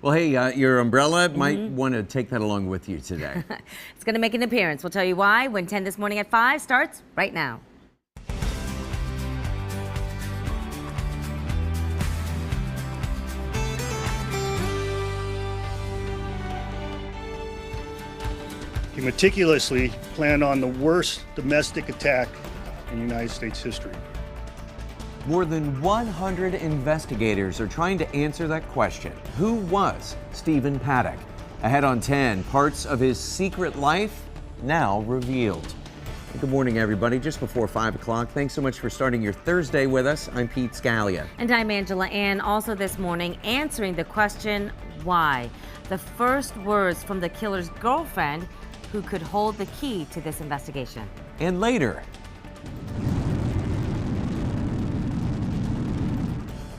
Well, hey, your umbrella might want to take that along with you today. It's going to make an appearance. We'll tell you why when 10 this morning at 5 starts right now. He meticulously planned on the worst domestic attack in United States history. More than 100 investigators are trying to answer that question. Who was Stephen Paddock? Ahead on 10, parts of his secret life now revealed. Good morning, everybody. Just before 5 o'clock. Thanks so much for starting your Thursday with us. I'm Pete Scalia. And I'm Angela Ann. Also this morning, answering the question, why? The first words from the killer's girlfriend, who could hold the key to this investigation. And later,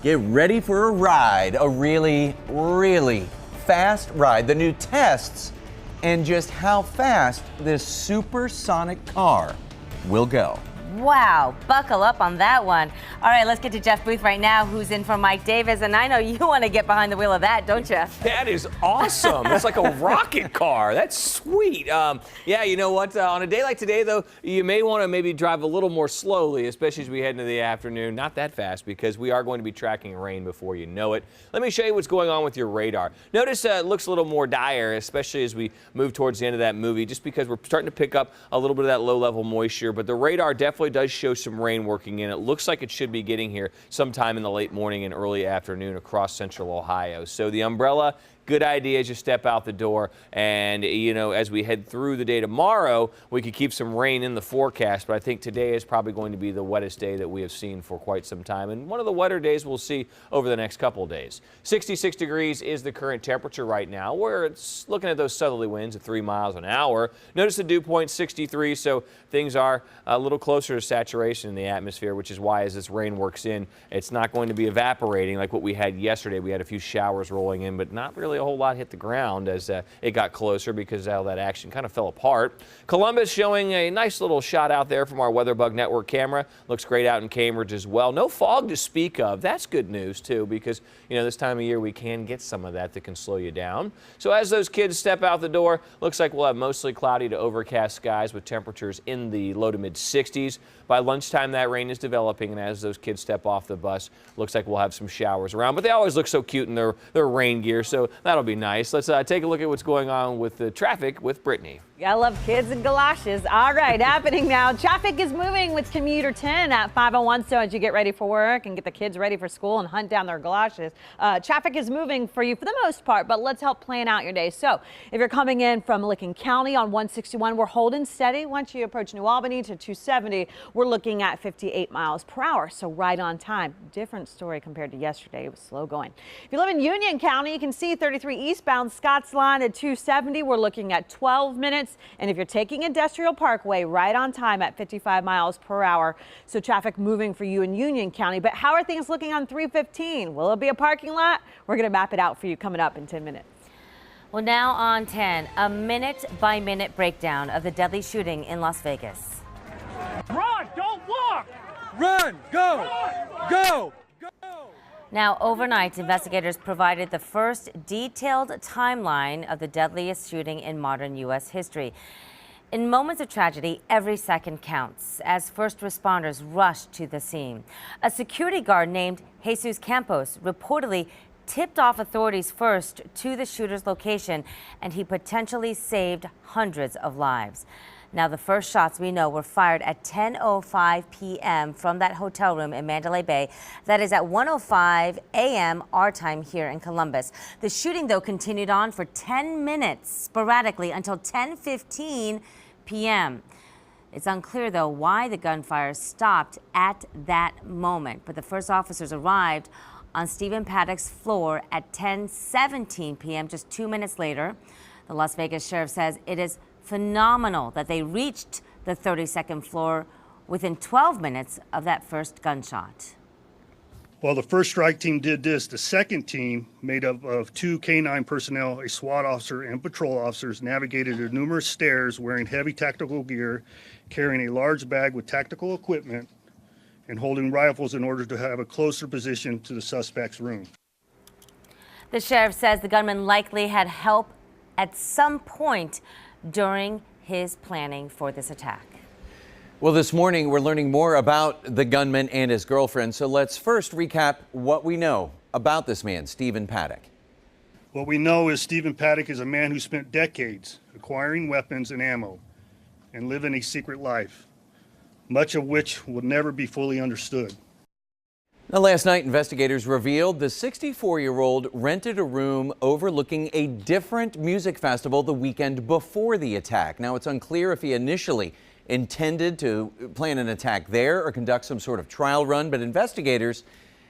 get ready for a ride, a really, really fast ride. The new tests and just how fast this supersonic car will go. Wow, buckle up on that one. All right, let's get to Jeff Booth right now, who's in for Mike Davis. And I know you want to get behind the wheel of that, don't you? That is awesome. It's like a rocket car. That's sweet. Yeah, you know what? On a day like today, though, you may want to maybe drive a little more slowly, especially as we head into the afternoon. Not that fast, because we are going to be tracking rain before you know it. Let me show you what's going on with your radar. Notice it looks a little more dire, especially as we move towards the end of that movie, just because we're starting to pick up a little bit of that low-level moisture. But the radar definitely does show some rain working in. It looks like it should be getting here sometime in the late morning and early afternoon across central Ohio. So the umbrella, good idea as you step out the door. And, you know, as we head through the day tomorrow, we could keep some rain in the forecast. But I think today is probably going to be the wettest day that we have seen for quite some time. And one of the wetter days we'll see over the next couple of days. 66 degrees is the current temperature right now. We're looking at those southerly winds at 3 miles an hour. Notice the dew point 63, so things are a little closer to saturation in the atmosphere, which is why as this rain works in, it's not going to be evaporating like what we had yesterday. We had a few showers rolling in, but not really a whole lot hit the ground as it got closer because all that action kind of fell apart. Columbus showing a nice little shot out there from our WeatherBug Network camera. Looks great out in Cambridge as well. No fog to speak of. That's good news too, because you know this time of year we can get some of that can slow you down. So as those kids step out the door, looks like we'll have mostly cloudy to overcast skies with temperatures in the low to mid 60s. By lunchtime, that rain is developing, and as those kids step off the bus, looks like we'll have some showers around. But they always look so cute in their rain gear, so that'll be nice. Let's take a look at what's going on with the traffic with Brittany. I love kids and galoshes. All right, happening now. Traffic is moving with commuter 10 at 501. So as you get ready for work and get the kids ready for school and hunt down their galoshes, traffic is moving for you for the most part, but let's help plan out your day. So if you're coming in from Licking County on 161, we're holding steady. Once you approach New Albany to 270, we're looking at 58 miles per hour. So right on time. Different story compared to yesterday. It was slow going. If you live in Union County, you can see 33 eastbound Scotts Line at 270. We're looking at 12 minutes. And if you're taking Industrial Parkway, right on time at 55 miles per hour. So traffic moving for you in Union County. But how are things looking on 315? Will it be a parking lot? We're going to map it out for you coming up in 10 minutes. Well, now on 10, a minute-by-minute breakdown of the deadly shooting in Las Vegas. Run, don't walk! Run, go, go! Now, overnight, investigators provided the first detailed timeline of the deadliest shooting in modern U.S. history. In moments of tragedy, every second counts as first responders rushed to the scene. A security guard named Jesus Campos reportedly tipped off authorities first to the shooter's location, and he potentially saved hundreds of lives. Now, the first shots we know were fired at 10:05 p.m. from that hotel room in Mandalay Bay. That is at 1:05 a.m. our time here in Columbus. The shooting, though, continued on for 10 minutes sporadically until 10:15 p.m. It's unclear, though, why the gunfire stopped at that moment. But the first officers arrived on Stephen Paddock's floor at 10:17 p.m., just 2 minutes later. The Las Vegas sheriff says it is phenomenal that they reached the 32nd floor within 12 minutes of that first gunshot. While the first strike team did this, the second team, made up of 2 K-9 personnel, a SWAT officer, and patrol officers, navigated the numerous stairs wearing heavy tactical gear, carrying a large bag with tactical equipment, and holding rifles in order to have a closer position to the suspect's room. The sheriff says the gunman likely had help at some point during his planning for this attack. Well, this morning we're learning more about the gunman and his girlfriend. So let's first recap what we know about this man, Stephen Paddock. What we know is Stephen Paddock is a man who spent decades acquiring weapons and ammo and living a secret life, much of which will never be fully understood. Now, last night, investigators revealed the 64-year-old rented a room overlooking a different music festival the weekend before the attack. Now, it's unclear if he initially intended to plan an attack there or conduct some sort of trial run, but investigators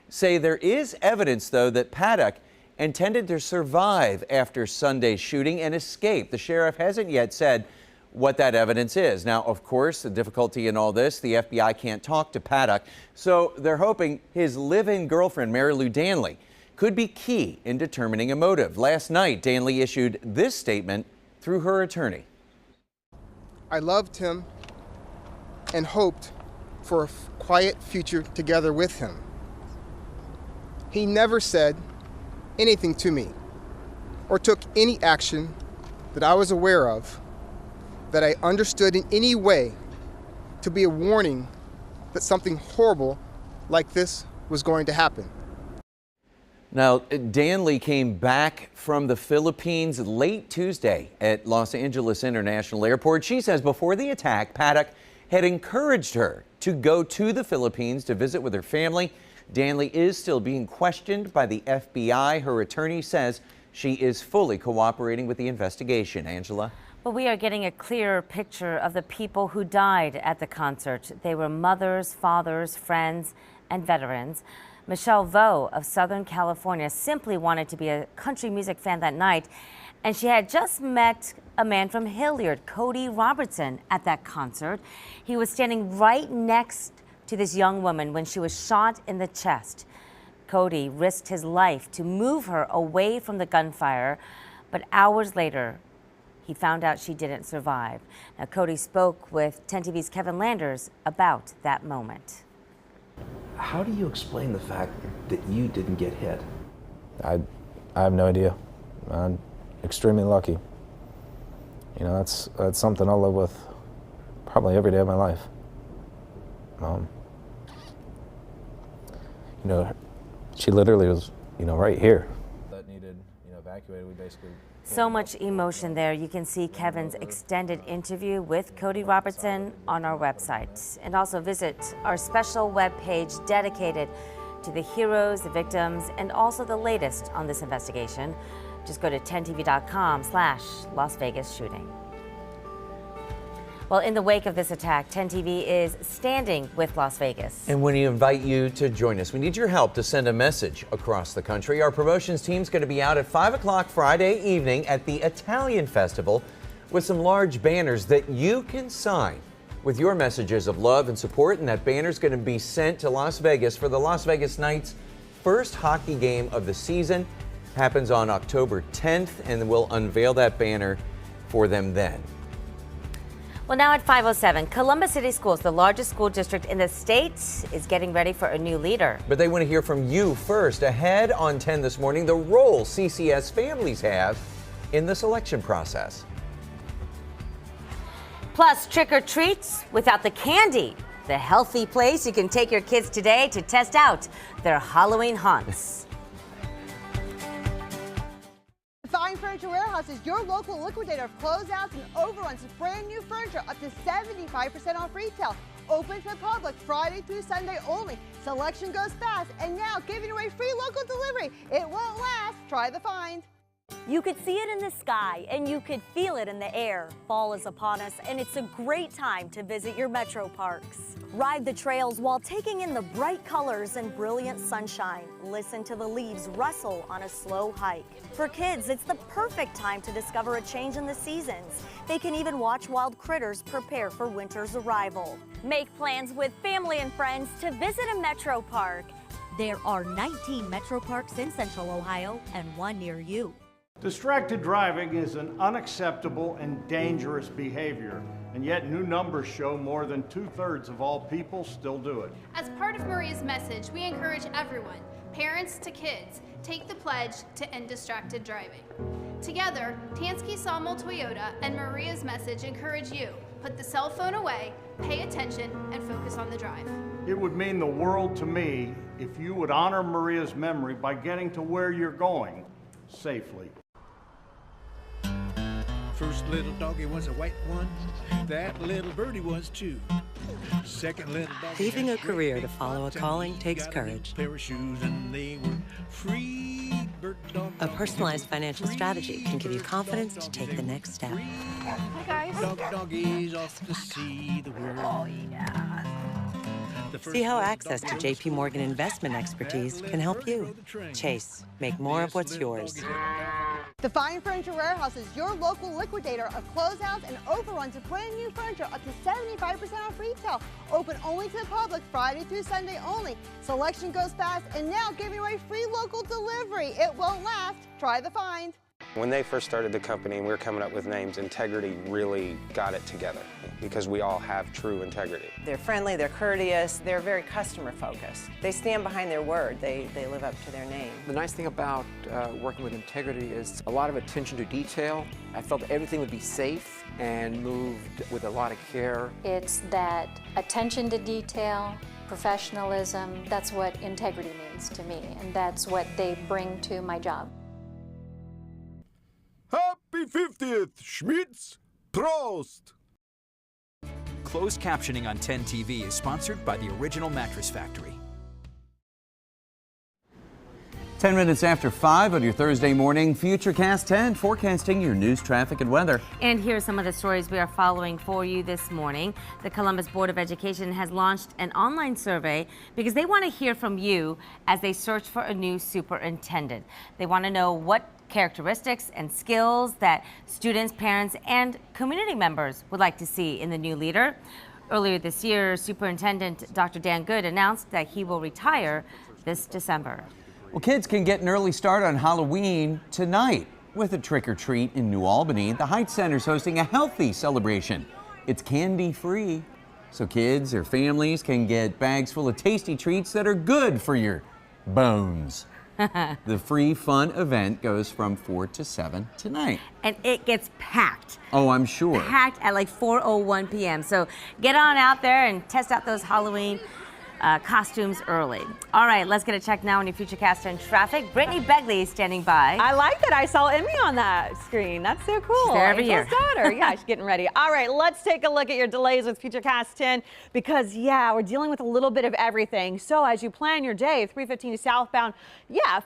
say there is evidence, though, that Paddock intended to survive after Sunday's shooting and escape. The sheriff hasn't yet said what that evidence is. Now, of course, the difficulty in all this, the FBI can't talk to Paddock, so they're hoping his live-in girlfriend, Mary Lou Danley, could be key in determining a motive. Last night, Danley issued this statement through her attorney. I loved him and hoped for a quiet future together with him. He never said anything to me or took any action that I was aware of that I understood in any way to be a warning that something horrible like this was going to happen. Now, Danley came back from the Philippines late Tuesday at Los Angeles International Airport. She says before the attack, Paddock had encouraged her to go to the Philippines to visit with her family. Danley is still being questioned by the FBI. Her attorney says she is fully cooperating with the investigation. Angela? Well, we are getting a clearer picture of the people who died at the concert. They were mothers, fathers, friends, and veterans. Michelle Vo of Southern California simply wanted to be a country music fan that night, and she had just met a man from Hilliard, Cody Robertson, at that concert. He was standing right next to this young woman when she was shot in the chest. Cody risked his life to move her away from the gunfire, but hours later, he found out she didn't survive. Now, Cody spoke with 10 TV's Kevin Landers about that moment. How do you explain the fact that you didn't get hit? I have no idea. I'm extremely lucky. You know, that's something I'll live with probably every day of my life. You know, she literally was, right here. That needed, evacuated. We basically. So much emotion there. You can see Kevin's extended interview with Cody Robertson on our website. And also visit our special webpage dedicated to the heroes, the victims, and also the latest on this investigation. Just go to 10tv.com/Las Vegas shooting. Well, in the wake of this attack, 10 TV is standing with Las Vegas. And we invite you to join us. We need your help to send a message across the country. Our promotions team's going to be out at 5 o'clock Friday evening at the Italian Festival with some large banners that you can sign with your messages of love and support. And that banner's going to be sent to Las Vegas for the Las Vegas Knights' first hockey game of the season. Happens on October 10th, and we'll unveil that banner for them then. Well, now at 5:07, Columbus City Schools, the largest school district in the state, is getting ready for a new leader. But they want to hear from you first. Ahead on 10 this morning, the role CCS families have in the selection process. Plus, trick or treats without the candy. The healthy place you can take your kids today to test out their Halloween haunts. Fine Furniture Warehouse is your local liquidator of closeouts and overruns of brand new furniture up to 75% off retail. Open to the public Friday through Sunday only. Selection goes fast, and now giving away free local delivery. It won't last. Try the find. You could see it in the sky and you could feel it in the air. Fall is upon us, and it's a great time to visit your metro parks. Ride the trails while taking in the bright colors and brilliant sunshine. Listen to the leaves rustle on a slow hike. For kids, it's the perfect time to discover a change in the seasons. They can even watch wild critters prepare for winter's arrival. Make plans with family and friends to visit a metro park. There are 19 metro parks in Central Ohio and one near you. Distracted driving is an unacceptable and dangerous behavior, and yet new numbers show more than 2/3 of all people still do it. As part of Maria's message, we encourage everyone, parents to kids, take the pledge to end distracted driving. Together, Tansky Sawmill Toyota and Maria's message encourage you. Put the cell phone away, pay attention, and focus on the drive. It would mean the world to me if you would honor Maria's memory by getting to where you're going safely. First little doggy was a white one. That little birdie was too. Second little doggy. Leaving a career to follow a calling takes courage. Pair of shoes and they were free. Bird dog. A personalized financial strategy can give you confidence to take the next step. Hi guys. Doggies off to see the world. Oh yeah. See how access to JP Morgan investment expertise can help you. Chase, make more of what's yours. The Fine Furniture Warehouse is your local liquidator of closeouts and overruns of brand new furniture up to 75% off retail. Open only to the public Friday through Sunday only. Selection goes fast and now giving away free local delivery. It won't last. Try the Find. When they first started the company and we were coming up with names, integrity really got it together because we all have true integrity. They're friendly, they're courteous, they're very customer focused. They stand behind their word, they live up to their name. The nice thing about working with integrity is a lot of attention to detail. I felt everything would be safe and moved with a lot of care. It's that attention to detail, professionalism, that's what integrity means to me, and that's what they bring to my job. Happy 50th, Schmitz! Prost! Closed captioning on 10 TV is sponsored by the Original Mattress Factory. 10 minutes after 5 on your Thursday morning, Futurecast 10, forecasting your news, traffic, and weather. And here are some of the stories we are following for you this morning. The Columbus Board of Education has launched an online survey because they want to hear from you as they search for a new superintendent. They want to know what characteristics and skills that students, parents, and community members would like to see in the new leader. Earlier this year, Superintendent Dr. Dan Good announced that he will retire this December. Well, kids can get an early start on Halloween tonight with a trick-or-treat in New Albany. The Heights Center is hosting a healthy celebration. It's candy-free, so kids or families can get bags full of tasty treats that are good for your bones. The free fun event goes from 4 to 7 tonight. And it gets packed. Oh, I'm sure. Packed at like 4:01 p.m. So get on out there and test out those Halloween costumes early. All right, let's get a check now on your Futurecast 10 traffic. Brittany Begley is standing by. I like that. I saw Emmy on that screen. That's so cool. She's there every year. Daughter. Yeah, she's getting ready. All right, let's take a look at your delays with Futurecast 10 because, yeah, we're dealing with a little bit of everything. So as you plan your day, 315 southbound,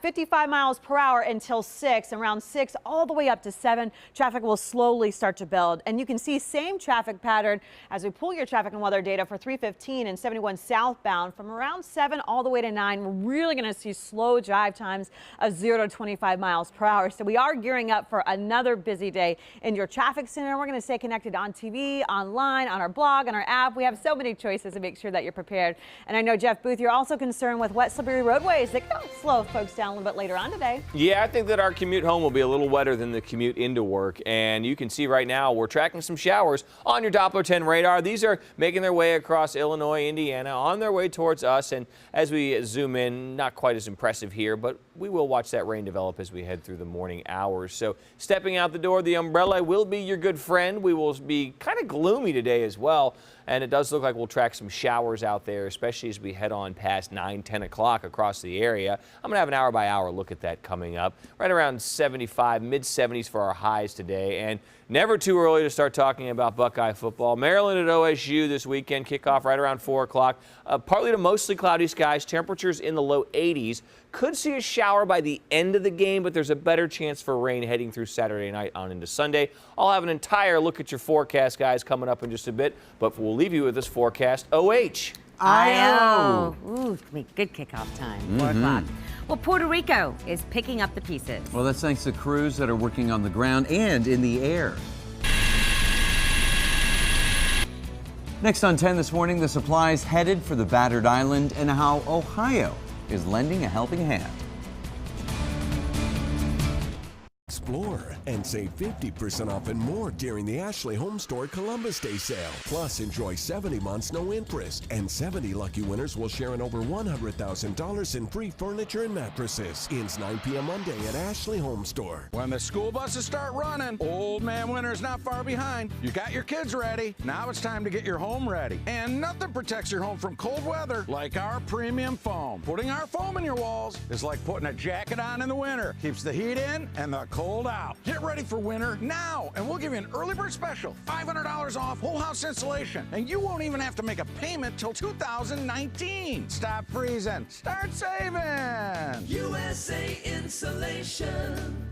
55 miles per hour until 6. Around 6 all the way up to 7, traffic will slowly start to build. And you can see same traffic pattern as we pull your traffic and weather data for 315 and 71 southbound. From around 7 all the way to 9, we're really going to see slow drive times of 0 to 25 miles per hour. So we are gearing up for another busy day in your traffic center. We're going to stay connected on TV, online, on our blog, on our app. We have so many choices to make sure that you're prepared. And I know, Jeff Booth, you're also concerned with wet, slippery roadways that can slow folks down a little bit later on today. Yeah, I think that our commute home will be a little wetter than the commute into work. And you can see right now we're tracking some showers on your Doppler 10 radar. These are making their way across Illinois, Indiana, on their way towards us. And as we zoom in, not quite as impressive here, but we will watch that rain develop as we head through the morning hours. So stepping out the door, the umbrella will be your good friend. We will be kind of gloomy today as well. And it does look like we'll track some showers out there, especially as we head on past 9, 10 o'clock across the area. I'm going to have an hour-by-hour look at that coming up. Right around 75, mid-70s for our highs today. And never too early to start talking about Buckeye football. Maryland at OSU this weekend, kickoff right around 4 o'clock. Partly to mostly cloudy skies, temperatures in the low 80s. Could see a shower by the end of the game, but there's a better chance for rain heading through Saturday night on into Sunday. I'll have an entire look at your forecast, guys, coming up in just a bit, but we'll leave you with this forecast. I-O. Ooh, good kickoff time, 4 o'clock. Well, Puerto Rico is picking up the pieces. Well, that's thanks to crews that are working on the ground and in the air. Next on 10 this morning, the supplies headed for the battered island and how Ohio is lending a helping hand. floor and save 50% off and more during the Ashley Home Store Columbus Day sale. Plus, enjoy 70 months no interest, and 70 lucky winners will share in over $100,000 in free furniture and mattresses. Ends 9 p.m. Monday at Ashley Home Store. When the school buses start running, Old Man Winter's not far behind. You got your kids ready. Now it's time to get your home ready. And nothing protects your home from cold weather like our premium foam. Putting our foam in your walls is like putting a jacket on in the winter. Keeps the heat in and the cold out. Get ready for winter now, and we'll give you an early bird special, $500 off whole house installation. And you won't even have to make a payment till 2019. Stop freezing. Start saving. USA Insulation.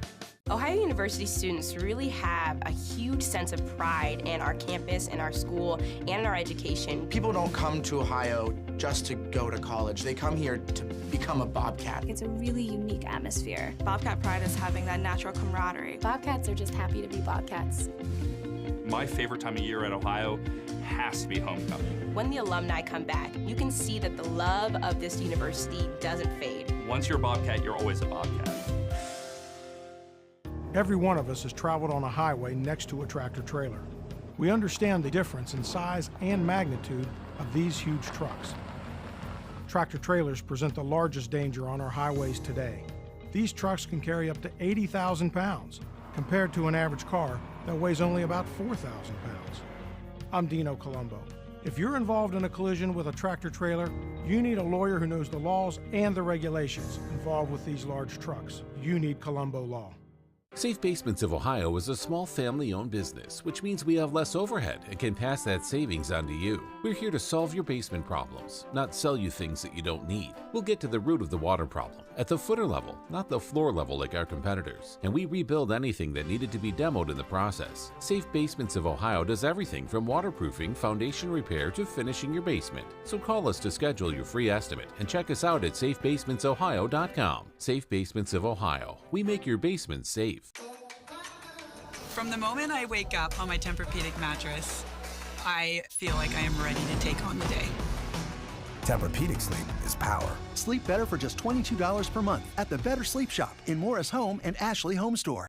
Ohio University students really have a huge sense of pride in our campus, in our school, and in our education. People don't come to Ohio just to go to college. They come here to become a Bobcat. It's a really unique atmosphere. Bobcat pride is having that natural camaraderie. Bobcats are just happy to be Bobcats. My favorite time of year at Ohio has to be homecoming. When the alumni come back, you can see that the love of this university doesn't fade. Once you're a Bobcat, you're always a Bobcat. Every one of us has traveled on a highway next to a tractor trailer. We understand the difference in size and magnitude of these huge trucks. Tractor trailers present the largest danger on our highways today. These trucks can carry up to 80,000 pounds, compared to an average car that weighs only about 4,000 pounds. I'm Dino Colombo. If you're involved in a collision with a tractor trailer, you need a lawyer who knows the laws and the regulations involved with these large trucks. You need Colombo Law. Safe Basements of Ohio is a small family-owned business, which means we have less overhead and can pass that savings on to you. We're here to solve your basement problems, not sell you things that you don't need. We'll get to the root of the water problem, at the footer level, not the floor level like our competitors. And we rebuild anything that needed to be demoed in the process. Safe Basements of Ohio does everything from waterproofing, foundation repair, to finishing your basement. So call us to schedule your free estimate and check us out at safebasementsohio.com. Safe Basements of Ohio. We make your basement safe. From the moment I wake up on my Tempur-Pedic mattress, I feel like I am ready to take on the day. Tempur-Pedic sleep is power. Sleep better for just $22 per month at the Better Sleep Shop in Morris Home and Ashley Home Store.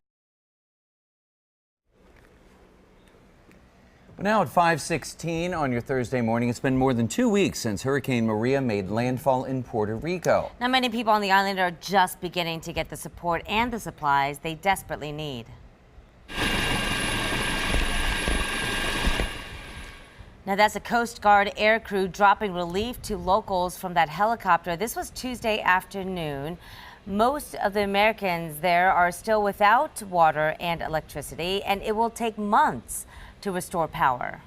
Now at 5:16 on your Thursday morning, it's been more than 2 weeks since Hurricane Maria made landfall in Puerto Rico. Now, many people on the island are just beginning to get the support and the supplies they desperately need. Now, that's a Coast Guard air crew dropping relief to locals from that helicopter. This was Tuesday afternoon. Most of the Americans there are still without water and electricity, and it will take months to restore power.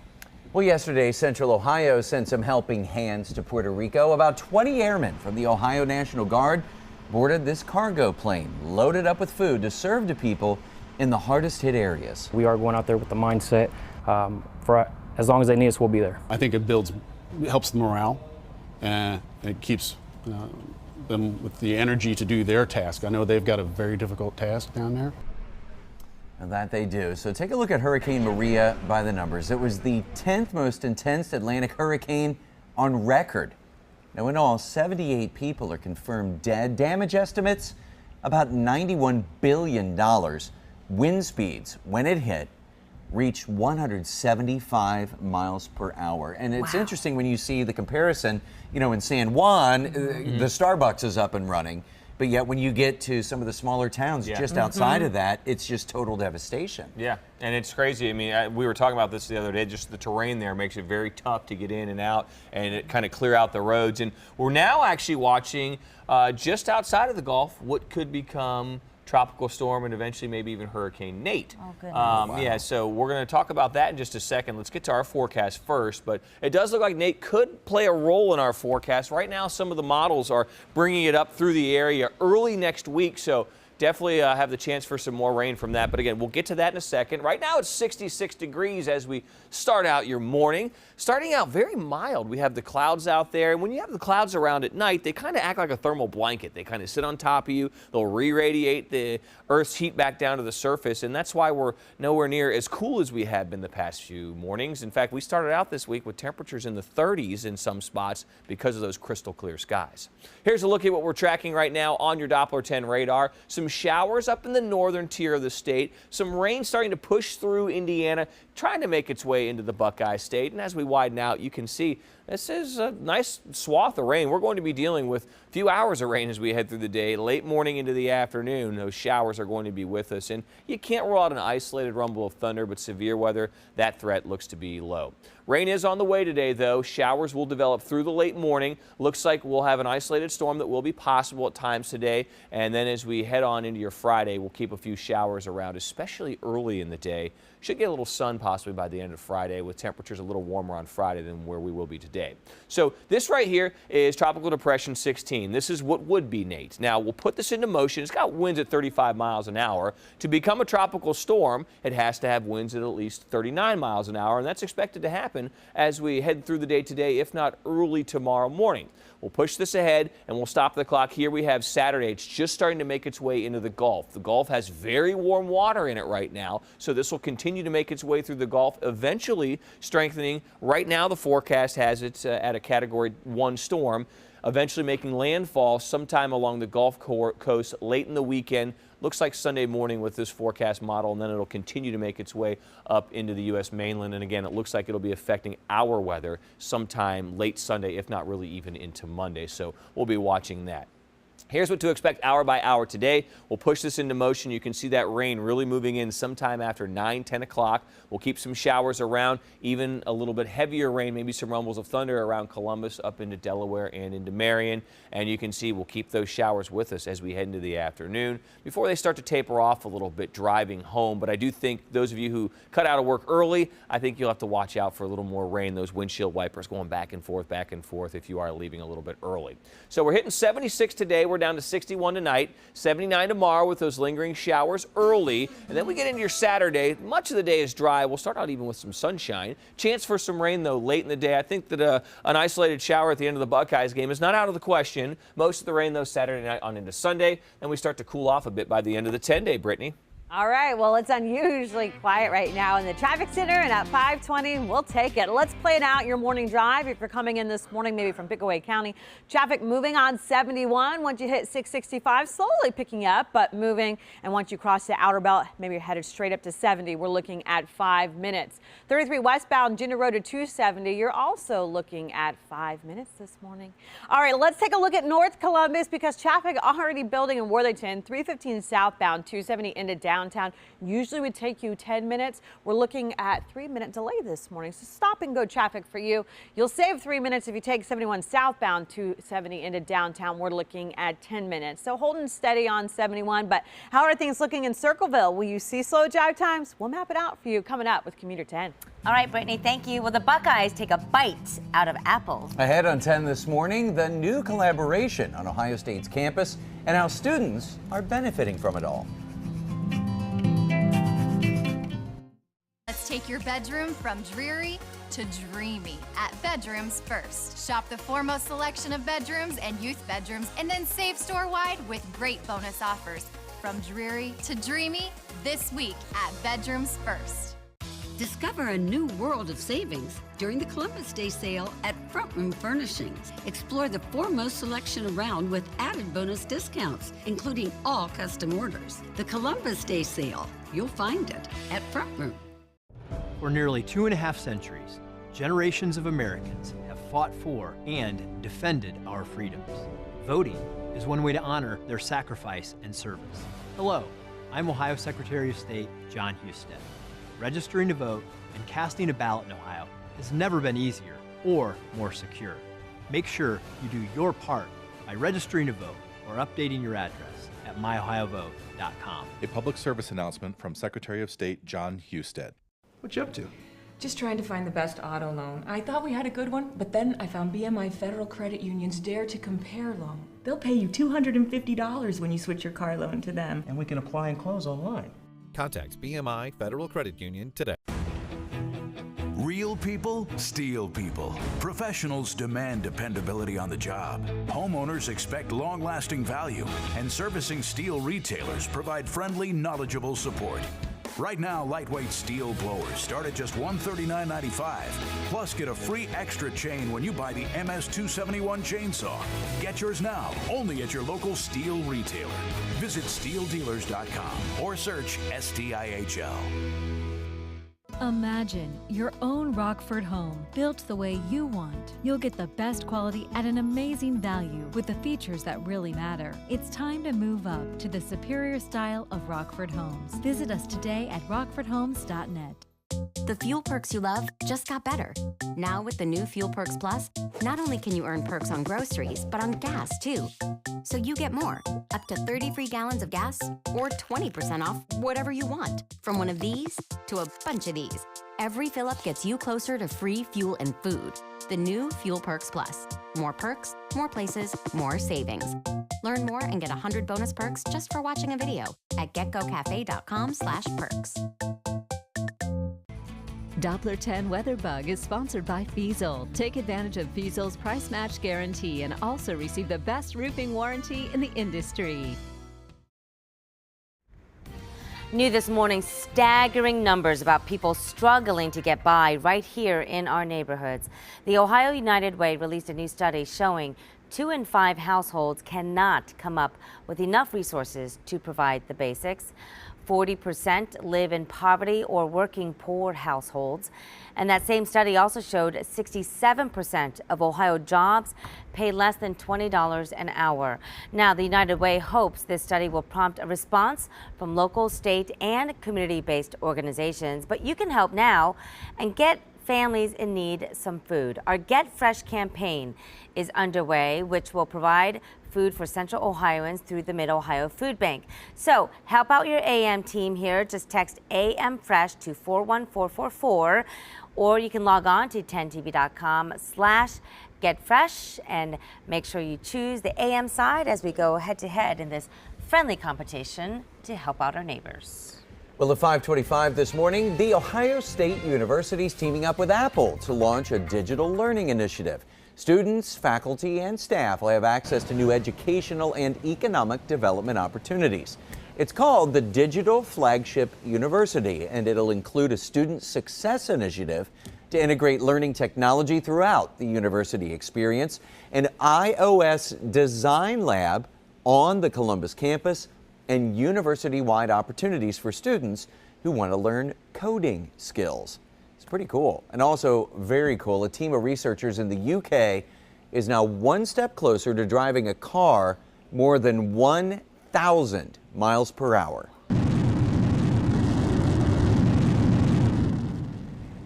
Well, yesterday, Central Ohio sent some helping hands to Puerto Rico. About 20 airmen from the Ohio National Guard boarded this cargo plane, loaded up with food to serve to people in the hardest hit areas. We are going out there with the mindset for as long as they need us, we'll be there. I think it helps the morale, and it keeps them with the energy to do their task. I know they've got a very difficult task down there. And that they do. So take a look at Hurricane Maria by the numbers. It was the 10th most intense Atlantic hurricane on record. Now, in all, 78 people are confirmed dead. Damage estimates, about $91 billion. Wind speeds, when it hit, reached 175 miles per hour. And it's interesting when you see the comparison, you know, in San Juan, the Starbucks is up and running. But yet when you get to some of the smaller towns just outside of that, it's just total devastation. Yeah, and it's crazy. I mean, we were talking about this the other day. Just the terrain there makes it very tough to get in and out, and it kind of clear out the roads. And we're now actually watching just outside of the Gulf what could become tropical storm and eventually maybe even Hurricane Nate. Oh, goodness. Yeah, so we're going to talk about that in just a second. Let's get to our forecast first, but it does look like Nate could play a role in our forecast. Right now, some of the models are bringing it up through the area early next week, so definitely have the chance for some more rain from that. But again, we'll get to that in a second. Right now, it's 66 degrees as we start out your morning. Starting out very mild. We have the clouds out there. And when you have the clouds around at night, they kind of act like a thermal blanket. They kind of sit on top of you. They'll re-radiate the Earth's heat back down to the surface. And that's why we're nowhere near as cool as we have been the past few mornings. In fact, we started out this week with temperatures in the 30s in some spots because of those crystal clear skies. Here's a look at what we're tracking right now on your Doppler 10 radar. Some some showers up in the northern tier of the state, some rain starting to push through Indiana, trying to make its way into the Buckeye State. And as we widen out, you can see this is a nice swath of rain. We're going to be dealing with a few hours of rain as we head through the day, late morning into the afternoon. Those showers are going to be with us, and you can't rule out an isolated rumble of thunder, but severe weather, that threat looks to be low. Rain is on the way today, though. Showers will develop through the late morning. Looks like we'll have an isolated storm that will be possible at times today, and then as we head on into your Friday, we'll keep a few showers around, especially early in the day. Should get a little sun possibly by the end of Friday, with temperatures a little warmer on Friday than where we will be today. So this right here is Tropical Depression 16. This is what would be, Nate. Now, we'll put this into motion. It's got winds at 35 miles an hour. To become a tropical storm, it has to have winds at least 39 miles an hour, and that's expected to happen as we head through the day today, if not early tomorrow morning. We'll push this ahead and we'll stop the clock. Here we have Saturday. It's just starting to make its way into the Gulf. The Gulf has very warm water in it right now, so this will continue to make its way through the Gulf, eventually strengthening. Right now the forecast has it at a Category 1 storm, eventually making landfall sometime along the Gulf Coast late in the weekend. Looks like Sunday morning with this forecast model, and then it'll continue to make its way up into the U.S. mainland. And again, it looks like it'll be affecting our weather sometime late Sunday, if not really even into Monday. So we'll be watching that. Here's what to expect hour by hour today. We'll push this into motion. You can see that rain really moving in sometime after 9, 10 o'clock. We'll keep some showers around, even a little bit heavier rain, maybe some rumbles of thunder around Columbus up into Delaware and into Marion. And you can see we'll keep those showers with us as we head into the afternoon before they start to taper off a little bit driving home. But I do think those of you who cut out of work early, I think you'll have to watch out for a little more rain, those windshield wipers going back and forth if you are leaving a little bit early. So we're hitting 76 today. We're down to 61 tonight, 79 tomorrow with those lingering showers early. And then we get into your Saturday. Much of the day is dry. We'll start out even with some sunshine. Chance for some rain, though, late in the day. I think that an isolated shower at the end of the Buckeyes game is not out of the question. Most of the rain, though, Saturday night on into Sunday. Then we start to cool off a bit by the end of the 10-day, Brittany. All right, well, it's unusually quiet right now in the traffic center, and at 5:20, we'll take it. Let's plan out your morning drive. If you're coming in this morning, maybe from Pickaway County, traffic moving on 71. Once you hit 665, slowly picking up, but moving. And once you cross the outer belt, maybe you're headed straight up to 70. We're looking at 5 minutes. 33 westbound, Ginger Road to 270. You're also looking at 5 minutes this morning. All right, let's take a look at North Columbus because traffic already building in Worthington. 315 southbound, 270 into downtown usually would take you 10 minutes. We're looking at 3-minute delay this morning. So stop and go traffic for you. You'll save 3 minutes if you take 71 southbound 270 into downtown. We're looking at 10 minutes. So holding steady on 71. But how are things looking in Circleville? Will you see slow drive times? We'll map it out for you coming up with Commuter 10. All right, Brittany, thank you. Well, the Buckeyes take a bite out of apples. Ahead on 10 this morning, the new collaboration on Ohio State's campus and how students are benefiting from it all. Let's take your bedroom from dreary to dreamy at Bedrooms First. Shop the foremost selection of bedrooms and youth bedrooms, and then save store-wide with great bonus offers. From dreary to dreamy this week at Bedrooms First. Discover a new world of savings during the Columbus Day sale at Front Room Furnishings. Explore the foremost selection around with added bonus discounts, including all custom orders. The Columbus Day sale, you'll find it at Front Room. For nearly 2.5 centuries, generations of Americans have fought for and defended our freedoms. Voting is one way to honor their sacrifice and service. Hello, I'm Ohio Secretary of State John Husted. Registering to vote and casting a ballot in Ohio has never been easier or more secure. Make sure you do your part by registering to vote or updating your address at myohiovote.com. A public service announcement from Secretary of State John Husted. What you up to? Just trying to find the best auto loan. I thought we had a good one, but then I found BMI Federal Credit Union's Dare to Compare loan. They'll pay you $250 when you switch your car loan to them. And we can apply and close online. Contact BMI Federal Credit Union today. Real people steal people. Professionals demand dependability on the job. Homeowners expect long-lasting value, and servicing steel retailers provide friendly, knowledgeable support. Right now, lightweight steel blowers start at just $139.95. Plus, get a free extra chain when you buy the MS-271 chainsaw. Get yours now, only at your local Steel retailer. Visit SteelDealers.com or search STIHL. Imagine your own Rockford home built the way you want. You'll get the best quality at an amazing value with the features that really matter. It's time to move up to the superior style of Rockford Homes. Visit us today at rockfordhomes.net. The fuel perks you love just got better. Now with the new Fuel Perks Plus, not only can you earn perks on groceries, but on gas too. So you get more, up to 30 free gallons of gas or 20% off whatever you want. From one of these to a bunch of these. Every fill up gets you closer to free fuel and food. The new Fuel Perks Plus. More perks, more places, more savings. Learn more and get 100 bonus perks just for watching a video at getgocafe.com/perks. Doppler 10 Weather Bug is sponsored by Fiesel. Take advantage of Fiesel's price match guarantee and also receive the best roofing warranty in the industry. New this morning, staggering numbers about people struggling to get by right here in our neighborhoods. The Ohio United Way released a new study showing 2 in 5 households cannot come up with enough resources to provide the basics. 40% live in poverty or working poor households. And that same study also showed 67% of Ohio jobs pay less than $20 an hour. Now, the United Way hopes this study will prompt a response from local, state, and community-based organizations. But you can help now and get families in need some food. Our Get Fresh campaign is underway, which will provide food for Central Ohioans through the Mid-Ohio Food Bank. So help out your AM team here. Just text AM Fresh to 41444, or you can log on to 10tv.com/getfresh and make sure you choose the AM side as we go head to head in this friendly competition to help out our neighbors. Well, at 5:25 this morning, The Ohio State University is teaming up with Apple to launch a digital learning initiative. Students, faculty, and staff will have access to new educational and economic development opportunities. It's called the Digital Flagship University, and it'll include a student success initiative to integrate learning technology throughout the university experience, an iOS design lab on the Columbus campus, and university-wide opportunities for students who want to learn coding skills. It's pretty cool. And also very cool, a team of researchers in the UK is now one step closer to driving a car more than 1,000 miles per hour.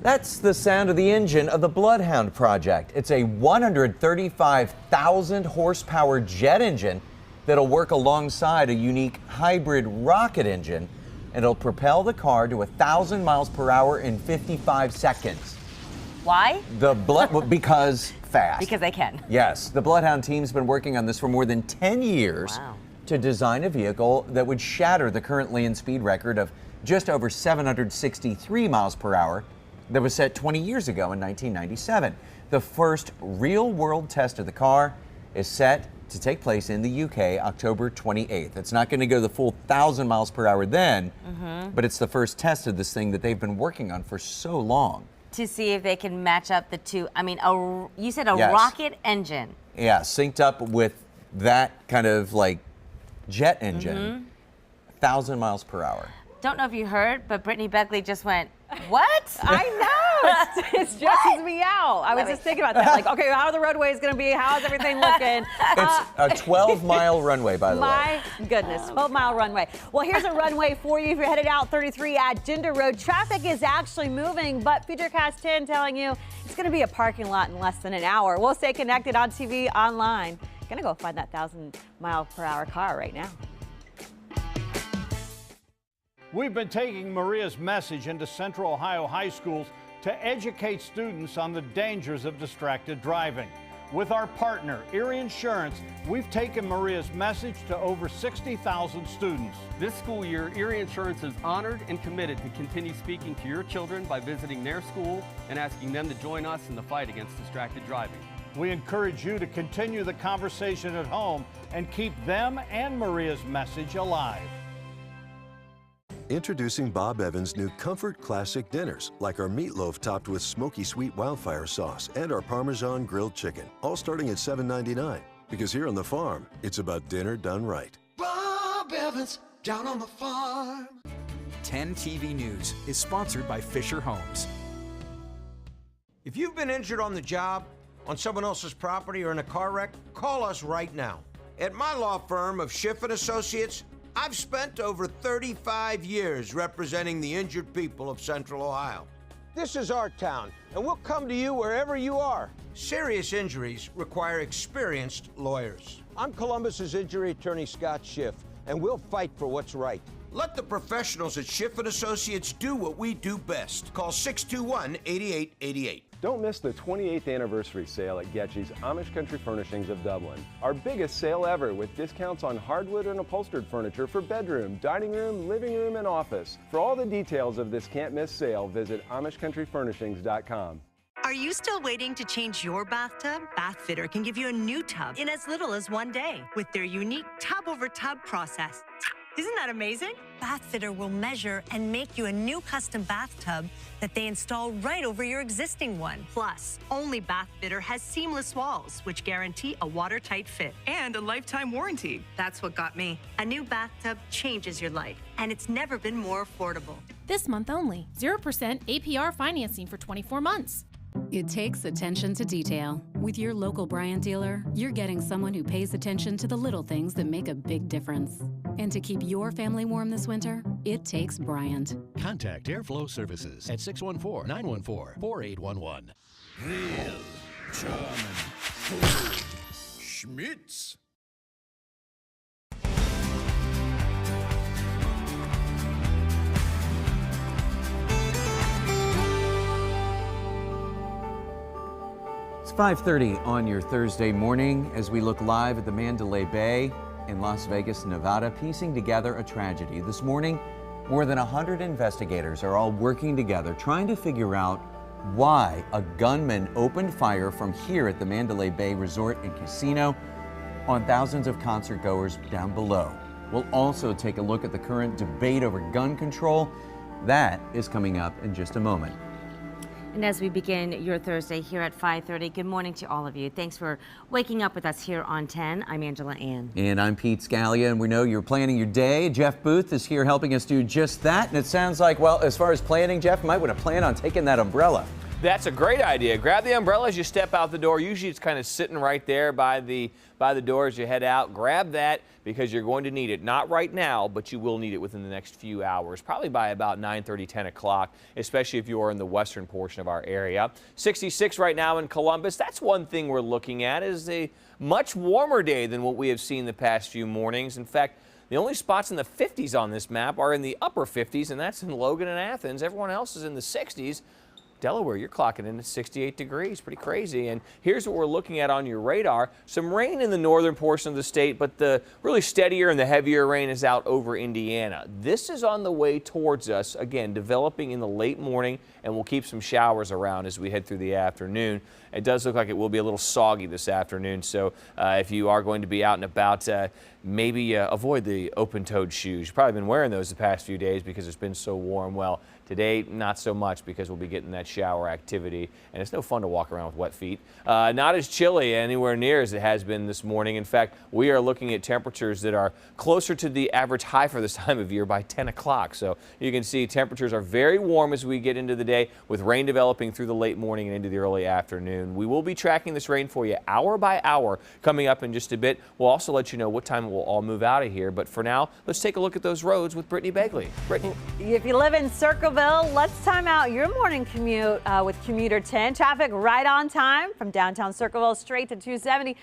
That's the sound of the engine of the Bloodhound project. It's a 135,000 horsepower jet engine that'll work alongside a unique hybrid rocket engine, and it'll propel the car to 1,000 miles per hour in 55 seconds. Why? Because fast. Because they can. Yes. The Bloodhound team's been working on this for more than 10 years to design a vehicle that would shatter the current land speed record of just over 763 miles per hour that was set 20 years ago in 1997. The first real-world test of the car is set to take place in the UK October 28th. It's not going to go the full 1,000 miles per hour then, but it's the first test of this thing that they've been working on for so long. To see if they can match up the two. I mean, you said a Yes. rocket engine. Yeah, synced up with that kind of like jet engine, 1,000 miles per hour. Don't know if you heard, but Brittany Beckley just went, what? I know. It stresses me out. I was just thinking about that. Like, okay, how are the roadways going to be? How's everything looking? It's a 12-mile runway, by the way. My goodness, 12-mile runway. Well, here's a runway for you if you're headed out 33 at Gender Road. Traffic is actually moving, but Futurecast 10 telling you it's going to be a parking lot in less than an hour. We'll stay connected on TV, online. Going to go find that 1,000-mile-per-hour car right now. We've been taking Maria's message into Central Ohio high schools to educate students on the dangers of distracted driving. With our partner, Erie Insurance, we've taken Maria's message to over 60,000 students. This school year, Erie Insurance is honored and committed to continue speaking to your children by visiting their school and asking them to join us in the fight against distracted driving. We encourage you to continue the conversation at home and keep them and Maria's message alive. Introducing Bob Evans' new Comfort Classic Dinners, like our meatloaf topped with smoky sweet wildfire sauce and our Parmesan grilled chicken, all starting at $7.99. Because here on the farm, it's about dinner done right. Bob Evans, down on the farm. 10 TV News is sponsored by Fisher Homes. If you've been injured on the job, on someone else's property, or in a car wreck, call us right now. At my law firm of Schiff & Associates, I've spent over 35 years representing the injured people of Central Ohio. This is our town, and we'll come to you wherever you are. Serious injuries require experienced lawyers. I'm Columbus's injury attorney, Scott Schiff, and we'll fight for what's right. Let the professionals at Schiff & Associates do what we do best. Call 621-8888. Don't miss the 28th anniversary sale at Getchy's Amish Country Furnishings of Dublin. Our biggest sale ever, with discounts on hardwood and upholstered furniture for bedroom, dining room, living room, and office. For all the details of this can't-miss sale, visit AmishCountryFurnishings.com. Are you still waiting to change your bathtub? Bathfitter can give you a new tub in as little as 1 day with their unique tub-over-tub process. Isn't that amazing? Bathfitter will measure and make you a new custom bathtub that they install right over your existing one. Plus, only Bathfitter has seamless walls, which guarantee a watertight fit. And a lifetime warranty. That's what got me. A new bathtub changes your life, and it's never been more affordable. This month only, 0% APR financing for 24 months. It takes attention to detail. With your local Bryant dealer, you're getting someone who pays attention to the little things that make a big difference. And to keep your family warm this winter, it takes Bryant. Contact Airflow Services at 614-914-4811. Real German food. Schmitz. It's 5:30 on your Thursday morning as we look live at the Mandalay Bay in Las Vegas, Nevada, piecing together a tragedy. This morning, more than 100 investigators are all working together trying to figure out why a gunman opened fire from here at the Mandalay Bay Resort and Casino on thousands of concert goers down below. We'll also take a look at the current debate over gun control. That is coming up in just a moment. And as we begin your Thursday here at 5:30, good morning to all of you. Thanks for waking up with us here on 10. I'm Angela Ann. And I'm Pete Scalia, and we know you're planning your day. Jeff Booth is here helping us do just that. And it sounds like, well, as far as planning, Jeff, you might want to plan on taking that umbrella. That's a great idea. Grab the umbrella as you step out the door. Usually it's kind of sitting right there by the door as you head out. Grab that because you're going to need it. Not right now, but you will need it within the next few hours, probably by about 9:30, 10 o'clock, especially if you are in the western portion of our area. 66 right now in Columbus. That's one thing we're looking at, is a much warmer day than what we have seen the past few mornings. In fact, the only spots in the 50s on this map are in the upper 50s, and that's in Logan and Athens. Everyone else is in the 60s. Delaware, you're clocking in at 68 degrees, pretty crazy. And here's what we're looking at on your radar. Some rain in the northern portion of the state, but the really steadier and the heavier rain is out over Indiana. This is on the way towards us, again, developing in the late morning, and we'll keep some showers around as we head through the afternoon. It does look like it will be a little soggy this afternoon, so if you are going to be out and about, maybe avoid the open-toed shoes. You've probably been wearing those the past few days because it's been so warm. Well, today, not so much because we'll be getting that shower activity, and it's no fun to walk around with wet feet. Not as chilly anywhere near as it has been this morning. In fact, we are looking at temperatures that are closer to the average high for this time of year by 10 o'clock. So you can see temperatures are very warm as we get into the day, with rain developing through the late morning and into the early afternoon. We will be tracking this rain for you hour by hour coming up in just a bit. We'll also let you know what time we'll all move out of here. But for now, let's take a look at those roads with Brittany Begley. Brittany. If you live in Circleville, let's time out your morning commute with Commuter 10. Traffic right on time from downtown Circleville straight to 270.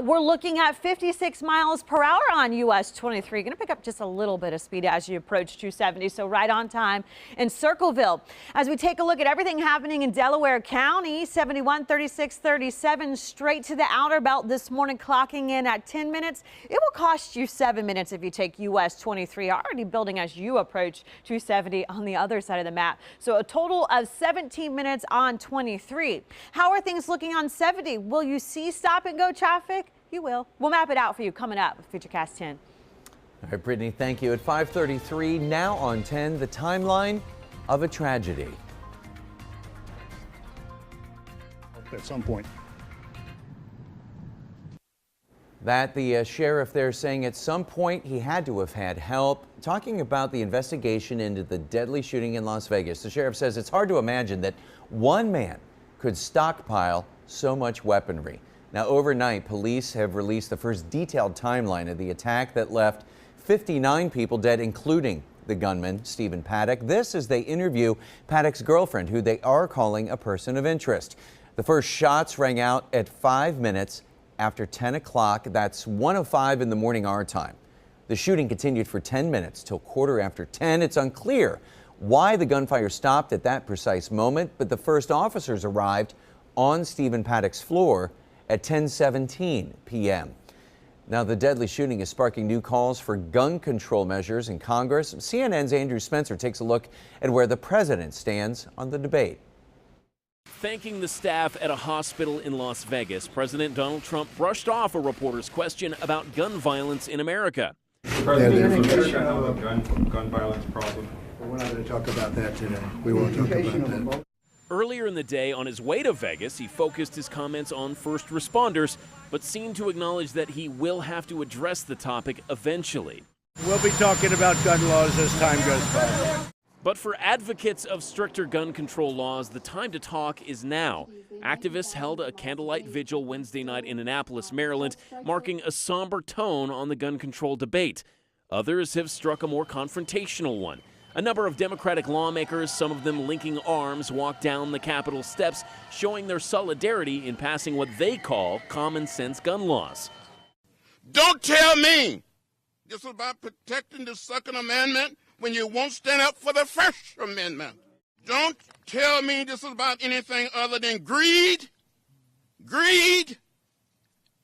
We're looking at 56 miles per hour on US 23. Going to pick up just a little bit of speed as you approach 270, so right on time in Circleville. As we take a look at everything happening in Delaware County, 71, 36, 37 straight to the outer belt this morning, clocking in at 10 minutes. It will cost you 7 minutes if you take US 23, already building as you approach 270 on the other side of the map. So a total of 17 minutes on 23. How are things looking on 70? Will you see stop and go traffic? You will. We'll map it out for you coming up with FutureCast 10. All right, Brittany, thank you. At 5:33, now on 10, the timeline of a tragedy. At some point. That the sheriff there saying at some point he had to have had help. Talking about the investigation into the deadly shooting in Las Vegas, the sheriff says it's hard to imagine that one man could stockpile so much weaponry. Now, overnight, police have released the first detailed timeline of the attack that left 59 people dead, including the gunman, Stephen Paddock. This as they interview Paddock's girlfriend, who they are calling a person of interest. The first shots rang out at 5 minutes after 10 o'clock. That's 1:05 in the morning our time. The shooting continued for 10 minutes till 10:15. It's unclear why the gunfire stopped at that precise moment, but the first officers arrived on Stephen Paddock's floor at 10:17 p.m. Now, the deadly shooting is sparking new calls for gun control measures in Congress. CNN's Andrew Spencer takes a look at where the president stands on the debate. Thanking the staff at a hospital in Las Vegas, President Donald Trump brushed off a reporter's question about gun violence in America. President, is America have a gun violence problem? We're not going to talk about that today. We won't talk about that. Earlier in the day, on his way to Vegas, he focused his comments on first responders, but seemed to acknowledge that he will have to address the topic eventually. We'll be talking about gun laws as time goes by. But for advocates of stricter gun control laws, the time to talk is now. Activists held a candlelight vigil Wednesday night in Annapolis, Maryland, marking a somber tone on the gun control debate. Others have struck a more confrontational one. A number of Democratic lawmakers, some of them linking arms, walked down the Capitol steps, showing their solidarity in passing what they call common sense gun laws. Don't tell me this is about protecting the Second Amendment when you won't stand up for the First Amendment. Don't tell me this is about anything other than greed,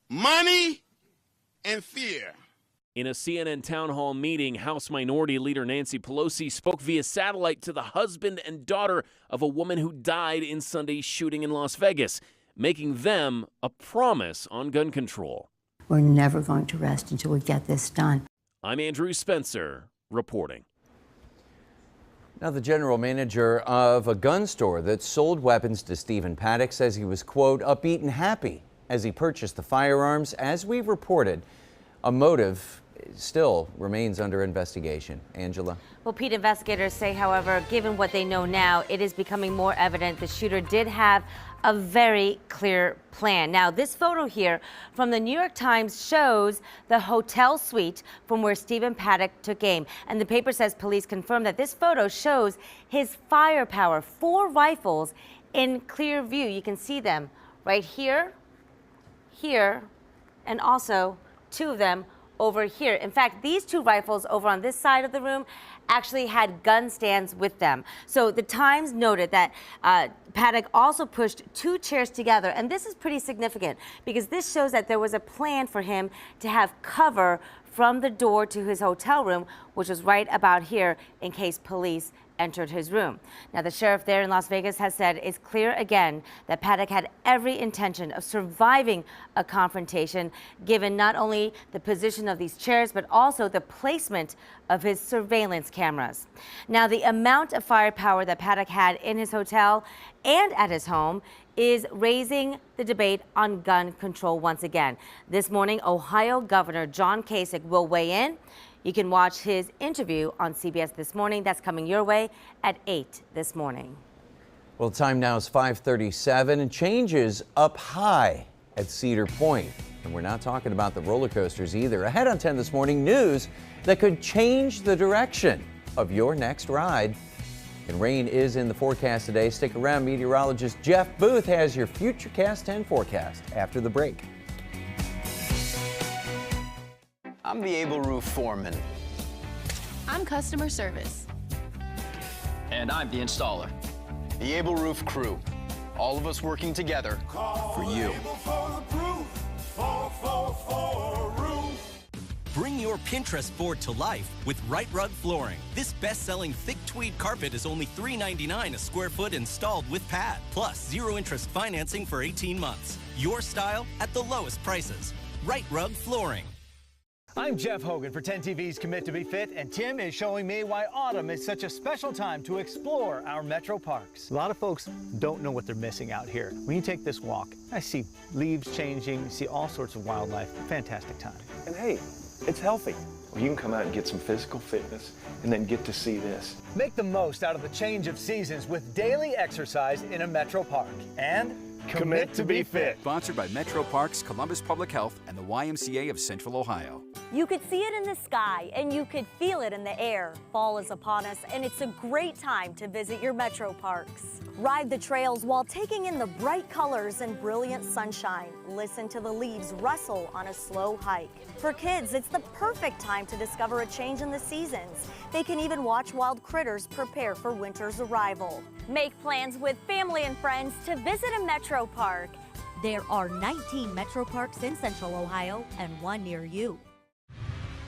money, and fear. In a CNN town hall meeting, House Minority Leader Nancy Pelosi spoke via satellite to the husband and daughter of a woman who died in Sunday's shooting in Las Vegas, making them a promise on gun control. We're never going to rest until we get this done. I'm Andrew Spencer, reporting. Now, the general manager of a gun store that sold weapons to Stephen Paddock says he was, quote, upbeat and happy as he purchased the firearms. As we've reported, a motive still remains under investigation. Angela. Well, Pete, investigators say, however, given what they know now, it is becoming more evident the shooter did have a very clear plan. Now, this photo here from the New York Times shows the hotel suite from where Stephen Paddock took aim. And the paper says police confirm that this photo shows his firepower, 4 rifles in clear view. You can see them right here, here, and also 2 of them over here. In fact, these 2 rifles over on this side of the room actually had gun stands with them. So the Times noted that Paddock also pushed 2 chairs together, and this is pretty significant because this shows that there was a plan for him to have cover from the door to his hotel room, which was right about here in case police entered his room. Now, the sheriff there in Las Vegas has said it's clear again that Paddock had every intention of surviving a confrontation, given not only the position of these chairs, but also the placement of his surveillance cameras. Now, the amount of firepower that Paddock had in his hotel and at his home is raising the debate on gun control once again. This morning, Ohio Governor John Kasich will weigh in. You can watch his interview on CBS This Morning. That's coming your way at 8 this morning. Well, time now is 5:37, and change is up high at Cedar Point. And we're not talking about the roller coasters either. Ahead on 10 this morning, news that could change the direction of your next ride. And rain is in the forecast today. Stick around. Meteorologist Jeff Booth has your Futurecast 10 forecast after the break. I'm the Able Roof Foreman. I'm customer service. And I'm the installer. The Able Roof Crew. All of us working together for you. Bring your Pinterest board to life with Right Rug Flooring. This best-selling thick tweed carpet is only $3.99 a square foot installed with pad, plus 0-interest financing for 18 months. Your style at the lowest prices. Right Rug Flooring. I'm Jeff Hogan for 10 TV's Commit to Be Fit, and Tim is showing me why autumn is such a special time to explore our metro parks. A lot of folks don't know what they're missing out here. When you take this walk, I see leaves changing, you see all sorts of wildlife. Fantastic time. And hey, it's healthy. Well, you can come out and get some physical fitness and then get to see this. Make the most out of the change of seasons with daily exercise in a metro park. And commit to be fit. Sponsored by Metro Parks, Columbus Public Health, and the YMCA of Central Ohio. You could see it in the sky and you could feel it in the air. Fall is upon us and it's a great time to visit your metro parks. Ride the trails while taking in the bright colors and brilliant sunshine. Listen to the leaves rustle on a slow hike. For kids, it's the perfect time to discover a change in the seasons. They can even watch wild critters prepare for winter's arrival. Make plans with family and friends to visit a metro park. There are 19 metro parks in Central Ohio and one near you.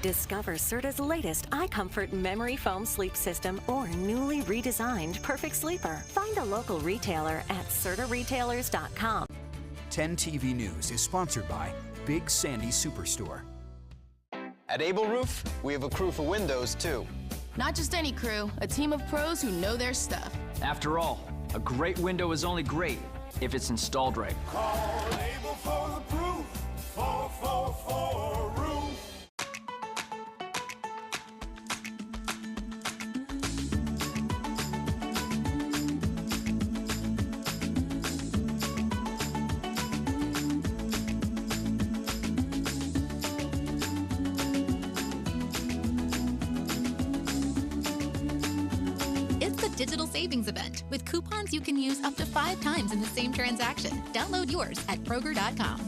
Discover Serta's latest iComfort Memory Foam Sleep System or newly redesigned Perfect Sleeper. Find a local retailer at sertaretailers.com. 10 TV News is sponsored by Big Sandy Superstore. At Able Roof, we have a crew for windows, too. Not just any crew, a team of pros who know their stuff. After all, a great window is only great if it's installed right. Call Able for the proof. 444 roof. Digital savings event with coupons you can use up to 5 times in the same transaction. Download yours at Kroger.com.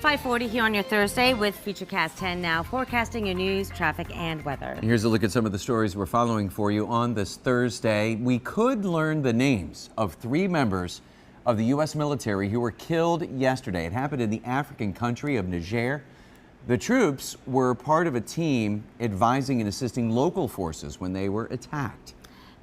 .540 here on your Thursday with Futurecast 10 now, forecasting your news, traffic, and weather. Here's a look at some of the stories we're following for you on this Thursday. We could learn the names of 3 members of the U.S. military who were killed yesterday. It happened in the African country of Niger. The troops were part of a team advising and assisting local forces when they were attacked.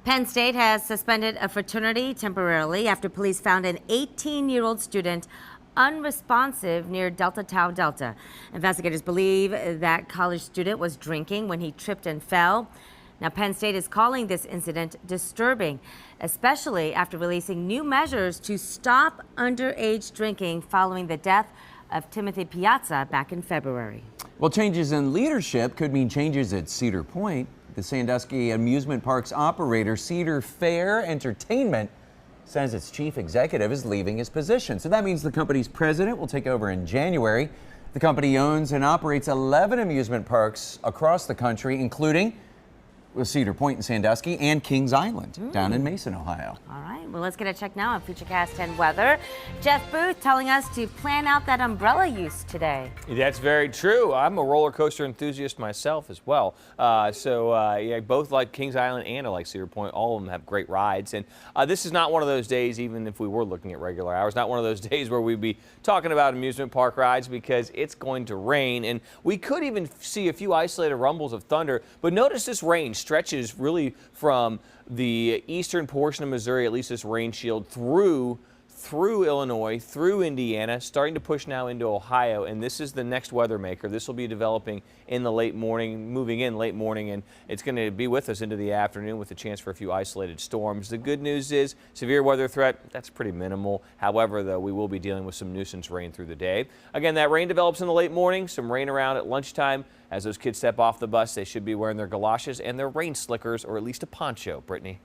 Penn State has suspended a fraternity temporarily after police found an 18-year-old student unresponsive near Delta Tau Delta. Investigators believe that college student was drinking when he tripped and fell. Now, Penn State is calling this incident disturbing, especially after releasing new measures to stop underage drinking following the death of Timothy Piazza back in February. Well, changes in leadership could mean changes at Cedar Point. The Sandusky Amusement Park's operator, Cedar Fair Entertainment, says its chief executive is leaving his position. So that means the company's president will take over in January. The company owns and operates 11 amusement parks across the country, including with Cedar Point in Sandusky and Kings Island down in Mason, Ohio. All right, well, let's get a check now on Futurecast 10 weather. Jeff Booth telling us to plan out that umbrella use today. That's very true. I'm a roller coaster enthusiast myself as well. Yeah, both like Kings Island and I like Cedar Point. All of them have great rides. And this is not one of those days, even if we were looking at regular hours, not one of those days where we'd be talking about amusement park rides because it's going to rain. And we could even see a few isolated rumbles of thunder. But notice this rain stretches really from the eastern portion of Missouri, at least this rain shield, through Illinois, through Indiana, starting to push now into Ohio, and this is the next weather maker. This will be developing in the late morning, moving in late morning, and it's going to be with us into the afternoon with a chance for a few isolated storms. The good news is severe weather threat, that's pretty minimal. However, though, we will be dealing with some nuisance rain through the day. Again, that rain develops in the late morning, some rain around at lunchtime. As those kids step off the bus, they should be wearing their galoshes and their rain slickers, or at least a poncho. Brittany.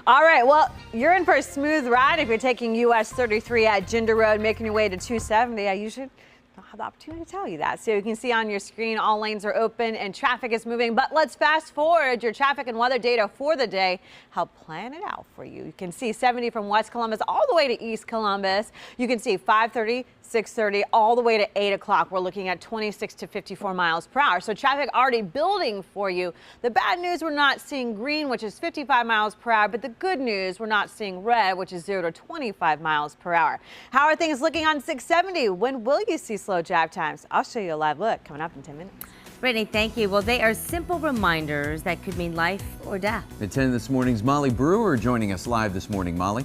All right, well, you're in for a smooth ride if you're taking US 33 at Jinder Road, making your way to 270. I usually don't have the opportunity to tell you that. So you can see on your screen, all lanes are open and traffic is moving. But let's fast forward your traffic and weather data for the day. Help plan it out for you. You can see 70 from West Columbus all the way to East Columbus. You can see 5:30, 6:30, all the way to 8 o'clock. We're looking at 26 to 54 miles per hour. So traffic already building for you. The bad news, we're not seeing green, which is 55 miles per hour. But the good news, we're not seeing red, which is 0 to 25 miles per hour. How are things looking on 670? When will you see slow drive times? I'll show you a live look coming up in 10 minutes. Brittany, thank you. Well, they are simple reminders that could mean life or death. At 10 this morning's Molly Brewer joining us live this morning. Molly.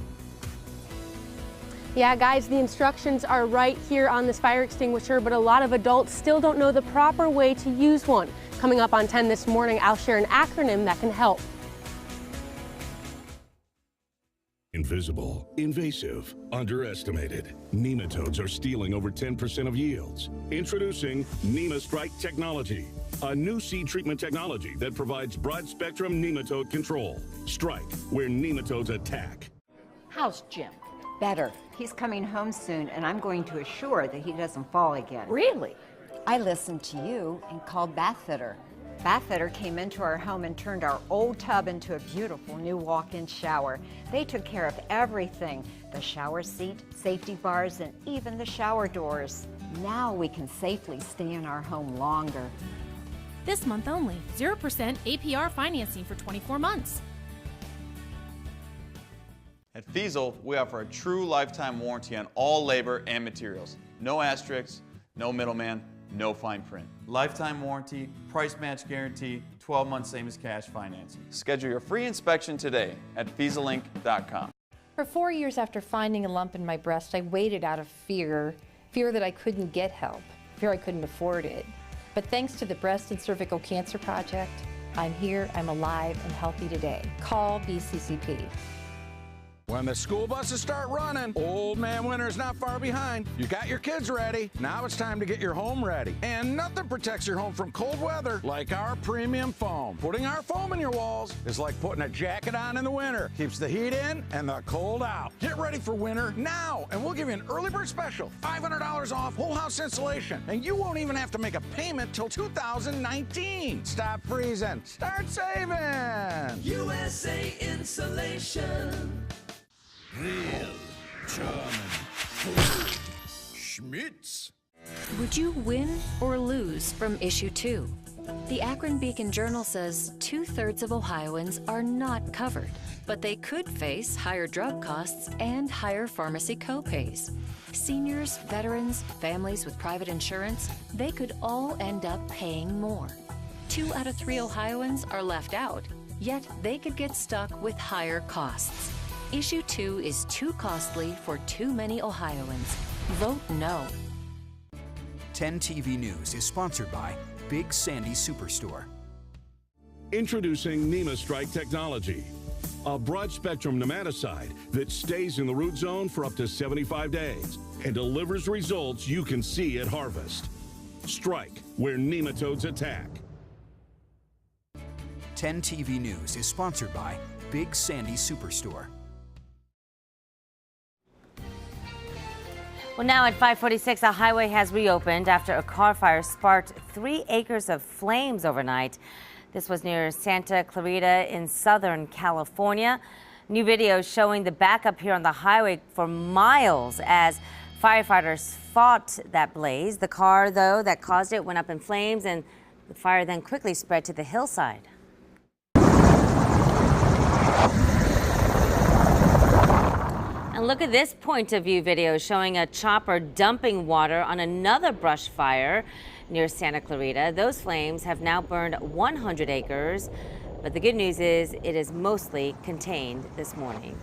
Yeah, guys, the instructions are right here on this fire extinguisher, but a lot of adults still don't know the proper way to use one. Coming up on 10 this morning, I'll share an acronym that can help. Invisible, invasive, underestimated. Nematodes are stealing over 10% of yields. Introducing NemaStrike technology, a new seed treatment technology that provides broad-spectrum nematode control. Strike, where nematodes attack. How's Jim? Better. He's coming home soon, and I'm going to assure that he doesn't fall again. Really? I listened to you and called Bathfitter. Bathfitter came into our home and turned our old tub into a beautiful new walk-in shower. They took care of everything, the shower seat, safety bars, and even the shower doors. Now we can safely stay in our home longer. This month only, 0% APR financing for 24 months. At Fiesel, we offer a true lifetime warranty on all labor and materials. No asterisks, no middleman, no fine print. Lifetime warranty, price match guarantee, 12 months same as cash financing. Schedule your free inspection today at FieselInc.com. For 4 years after finding a lump in my breast, I waited out of fear that I couldn't get help, fear I couldn't afford it. But thanks to the Breast and Cervical Cancer Project, I'm here, I'm alive and healthy today. Call BCCP. When the school buses start running, Old Man Winter's not far behind. You got your kids ready. Now it's time to get your home ready. And nothing protects your home from cold weather like our premium foam. Putting our foam in your walls is like putting a jacket on in the winter. Keeps the heat in and the cold out. Get ready for winter now, and we'll give you an early bird special. $500 off whole house installation. And you won't even have to make a payment till 2019. Stop freezing. Start saving. USA Insulation. Real German. Schmitz. Would you win or lose from issue 2? The Akron Beacon Journal says 2/3 of Ohioans are not covered, but they could face higher drug costs and higher pharmacy copays. Seniors, veterans, families with private insurance, they could all end up paying more. 2 out of 3 Ohioans are left out, yet they could get stuck with higher costs. Issue 2 is too costly for too many Ohioans. Vote no. 10 TV News is sponsored by Big Sandy Superstore. Introducing NemaStrike technology, a broad-spectrum nematicide that stays in the root zone for up to 75 days and delivers results you can see at harvest. Strike, where nematodes attack. 10 TV News is sponsored by Big Sandy Superstore. Well, now at 5:46, a highway has reopened after a car fire sparked 3 acres of flames overnight. This was near Santa Clarita in Southern California. New video showing the backup here on the highway for miles as firefighters fought that blaze. The car, though, that caused it went up in flames, and the fire then quickly spread to the hillside. And look at this point of view video showing a chopper dumping water on another brush fire near Santa Clarita. Those flames have now burned 100 acres, but the good news is it is mostly contained this morning.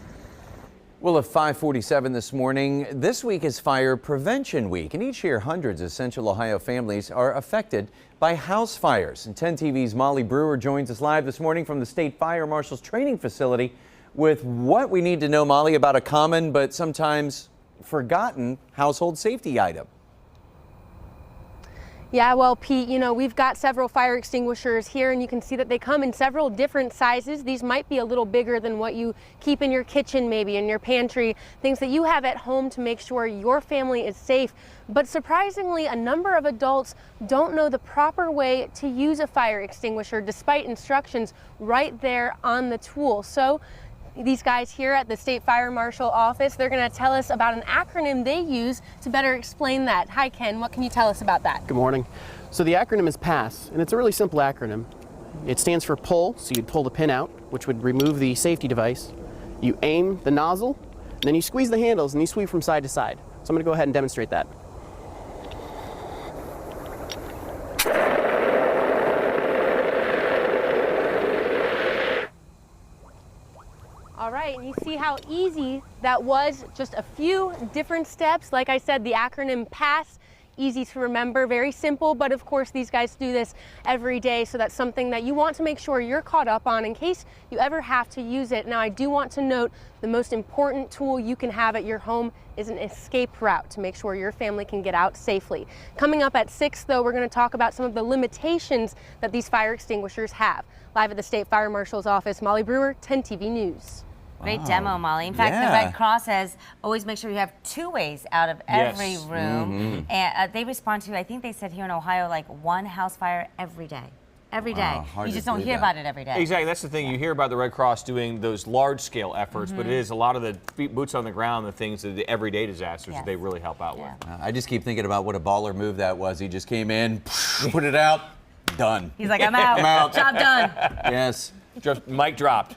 Well, at 5:47 this morning, this week is Fire Prevention Week, and each year hundreds of Central Ohio families are affected by house fires. And 10 TV's Molly Brewer joins us live this morning from the State Fire Marshal's training facility with what we need to know, Molly, about a common but sometimes forgotten household safety item. Yeah, well, Pete, you know, we've got several fire extinguishers here, and you can see that they come in several different sizes. These might be a little bigger than what you keep in your kitchen, maybe in your pantry, things that you have at home to make sure your family is safe. But surprisingly, a number of adults don't know the proper way to use a fire extinguisher despite instructions right there on the tool. So these guys here at the State Fire Marshal office, they're going to tell us about an acronym they use to better explain that. Hi, Ken. What can you tell us about that? Good morning. So the acronym is PASS, and it's a really simple acronym. It stands for pull, so you'd pull the pin out, which would remove the safety device. You aim the nozzle, and then you squeeze the handles, and you sweep from side to side. So I'm going to go ahead and demonstrate that. All right, right, and you see how easy that was, just a few different steps. Like I said, the acronym PASS, easy to remember, very simple, but of course these guys do this every day, so that's something that you want to make sure you're caught up on in case you ever have to use it. Now, I do want to note the most important tool you can have at your home is an escape route to make sure your family can get out safely. Coming up at 6, though, we're going to talk about some of the limitations that these fire extinguishers have. Live at the State Fire Marshal's office, Molly Brewer, 10 TV News. Great demo, Molly. In fact, the Red Cross says always make sure you have 2 ways out of every room. And they respond to, I think they said here in Ohio, like 1 house fire every day. Every day. You just don't hear about it every day. Exactly. That's the thing. You hear about the Red Cross doing those large-scale efforts, but it is a lot of the boots on the ground, the things, the everyday disasters that they really help out with. I just keep thinking about what a baller move that was. He just came in, put it out, done. He's like, I'm out. I'm out. Job done. Yes. Just mic dropped.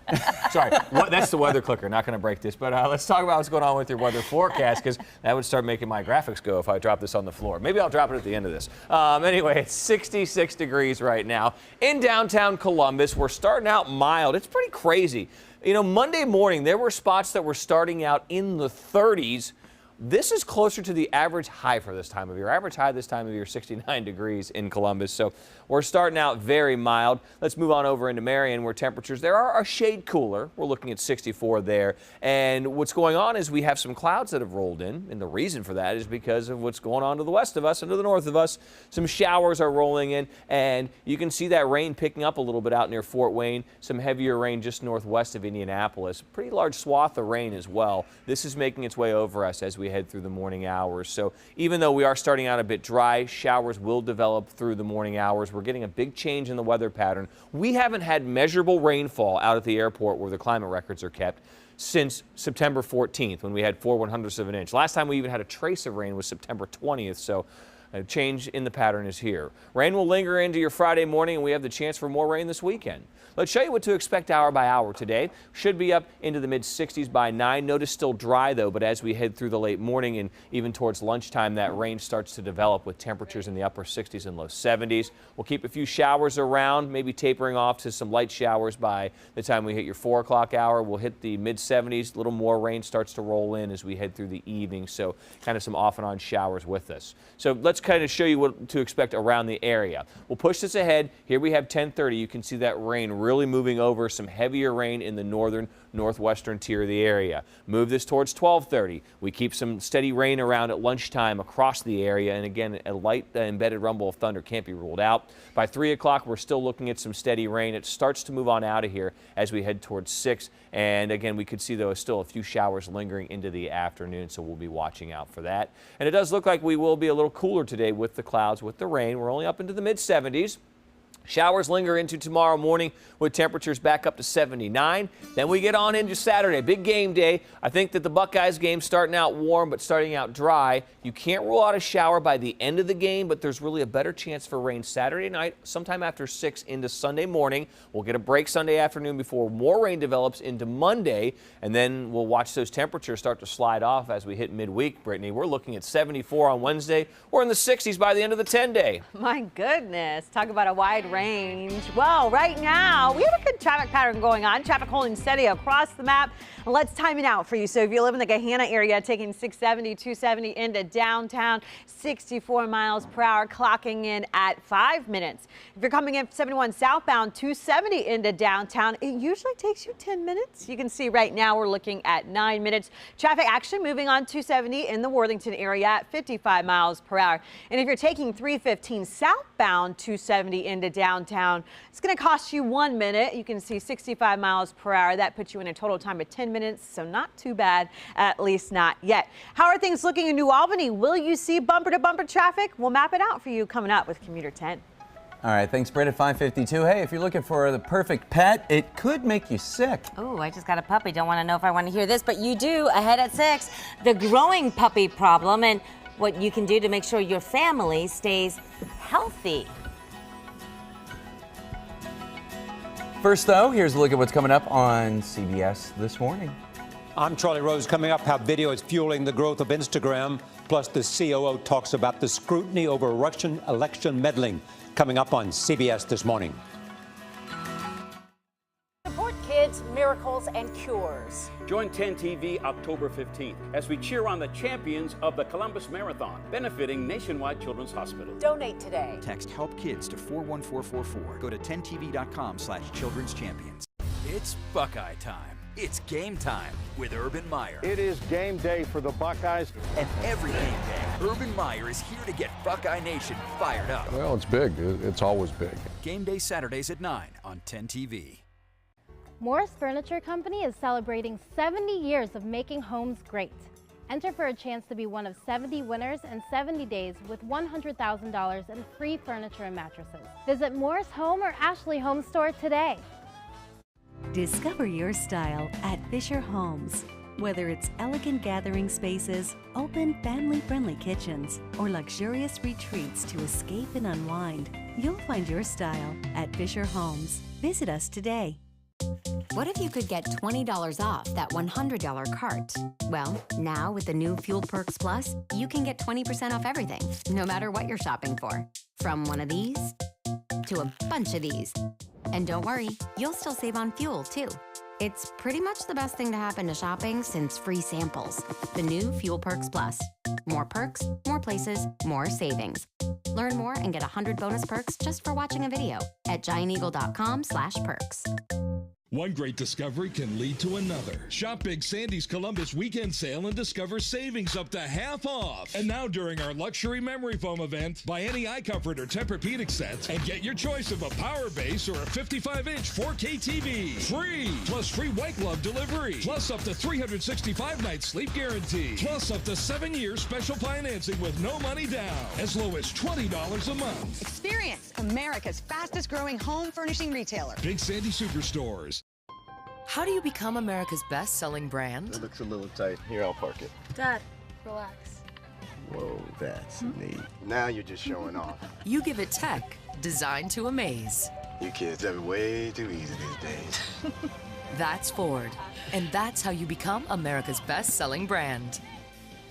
Sorry, that's the weather clicker. Not going to break this, but let's talk about what's going on with your weather forecast, because that would start making my graphics go if I drop this on the floor. Maybe I'll drop it at the end of this. Anyway, it's 66 degrees right now in downtown Columbus. We're starting out mild. It's pretty crazy. You know, Monday morning there were spots that were starting out in the 30s. This is closer to the average high for this time of year. Average high this time of year, 69 degrees in Columbus. So we're starting out very mild. Let's move on over into Marion, where temperatures there are a shade cooler. We're looking at 64 there. And what's going on is we have some clouds that have rolled in. And the reason for that is because of what's going on to the west of us and to the north of us. Some showers are rolling in. And you can see that rain picking up a little bit out near Fort Wayne. Some heavier rain just northwest of Indianapolis. Pretty large swath of rain as well. This is making its way over us as we head through the morning hours. So even though we are starting out a bit dry, showers will develop through the morning hours. We're getting a big change in the weather pattern. We haven't had measurable rainfall out at the airport where the climate records are kept since September 14th, when we had 4/100ths of an inch. Last time we even had a trace of rain was September 20th. So a change in the pattern is here. Rain will linger into your Friday morning, and we have the chance for more rain this weekend. Let's show you what to expect hour by hour today. Should be up into the mid-60s by 9. Notice still dry, though, but as we head through the late morning and even towards lunchtime, that rain starts to develop with temperatures in the upper 60s and low 70s. We'll keep a few showers around, maybe tapering off to some light showers by the time we hit your 4 o'clock hour. We'll hit the mid-70s. A little more rain starts to roll in as we head through the evening, so kind of some off and on showers with us. So let's kind of show you what to expect around the area. We'll push this ahead. Here we have 10:30. You can see that rain really moving over, some heavier rain in the northern, northwestern tier of the area. Move this towards 12:30. We keep some steady rain around at lunchtime across the area, and again, a light embedded rumble of thunder can't be ruled out. By 3 o'clock, we're still looking at some steady rain. It starts to move on out of here as we head towards 6, and again, we could see, though, still a few showers lingering into the afternoon, so we'll be watching out for that. And it does look like we will be a little cooler today with the clouds, with the rain. We're only up into the mid-70s. Showers linger into tomorrow morning with temperatures back up to 79. Then we get on into Saturday, big game day. I think that the Buckeyes game starting out warm but starting out dry. You can't rule out a shower by the end of the game, but there's really a better chance for rain Saturday night, sometime after 6 into Sunday morning. We'll get a break Sunday afternoon before more rain develops into Monday, and then we'll watch those temperatures start to slide off as we hit midweek, Brittany. We're looking at 74 on Wednesday. We're in the 60s by the end of the 10-day. My goodness. Talk about a wide range. Well, right now, we have a good traffic pattern going on. Traffic holding steady across the map. Let's time it out for you. So if you live in the Gahanna area, taking 670, 270 into downtown, 64 miles per hour, clocking in at 5 minutes. If you're coming in 71 southbound, 270 into downtown, it usually takes you 10 minutes. You can see right now we're looking at 9 minutes. Traffic actually moving on 270 in the Worthington area at 55 miles per hour. And if you're taking 315 southbound, 270 into downtown, it's going to cost you 1 minute. You can see 65 miles per hour. That puts you in a total time of 10 minutes, so not too bad, at least not yet. How are things looking in New Albany? Will you see bumper-to-bumper traffic? We'll map it out for you coming up with Commuter 10. All right, thanks, Britt, at 5:52. Hey, if you're looking for the perfect pet, it could make you sick. Oh, I just got a puppy. Don't want to know if I want to hear this, but you do. Ahead at 6, the growing puppy problem and what you can do to make sure your family stays healthy. First, though, here's a look at what's coming up on CBS this morning. I'm Charlie Rose. Coming up, how video is fueling the growth of Instagram. Plus, the COO talks about the scrutiny over Russian election meddling. Coming up on CBS this morning. Support kids, mirror miracles and cures. Join 10 TV October 15th as we cheer on the champions of the Columbus Marathon, benefiting Nationwide Children's Hospital. Donate today. Text HELP KIDS to 41444. Go to 10tv.com/children's champions. It's Buckeye time. It's game time with Urban Meyer. It is game day for the Buckeyes. And every game day, Urban Meyer is here to get Buckeye Nation fired up. Well, it's big. It's always big. Game day Saturdays at 9 on 10 TV. Morris Furniture Company is celebrating 70 years of making homes great. Enter for a chance to be one of 70 winners in 70 days with $100,000 in free furniture and mattresses. Visit Morris Home or Ashley Home Store today. Discover your style at Fisher Homes. Whether it's elegant gathering spaces, open family-friendly kitchens, or luxurious retreats to escape and unwind, you'll find your style at Fisher Homes. Visit us today. What if you could get $20 off that $100 cart? Well, now with the new Fuel Perks Plus, you can get 20% off everything, no matter what you're shopping for. From one of these to a bunch of these. And don't worry, you'll still save on fuel, too. It's pretty much the best thing to happen to shopping since free samples. The new Fuel Perks Plus. More perks, more places, more savings. Learn more and get 100 bonus perks just for watching a video at gianteagle.com/perks. One great discovery can lead to another. Shop Big Sandy's Columbus Weekend Sale and discover savings up to half off. And now during our luxury memory foam event, buy any eye comfort or Tempur-Pedic sets and get your choice of a power base or a 55-inch 4K TV. Free! Plus free white glove delivery. Plus up to 365-night sleep guarantee. Plus up to 7-year special financing with no money down. As low as $20 a month. Experience America's fastest growing home furnishing retailer. Big Sandy Superstores. How do you become America's best-selling brand? It looks a little tight. Here, I'll park it. Dad, relax. Whoa, that's neat. Now you're just showing off. You give it tech, designed to amaze. You kids have it way too easy these days. That's Ford, and that's how you become America's best-selling brand.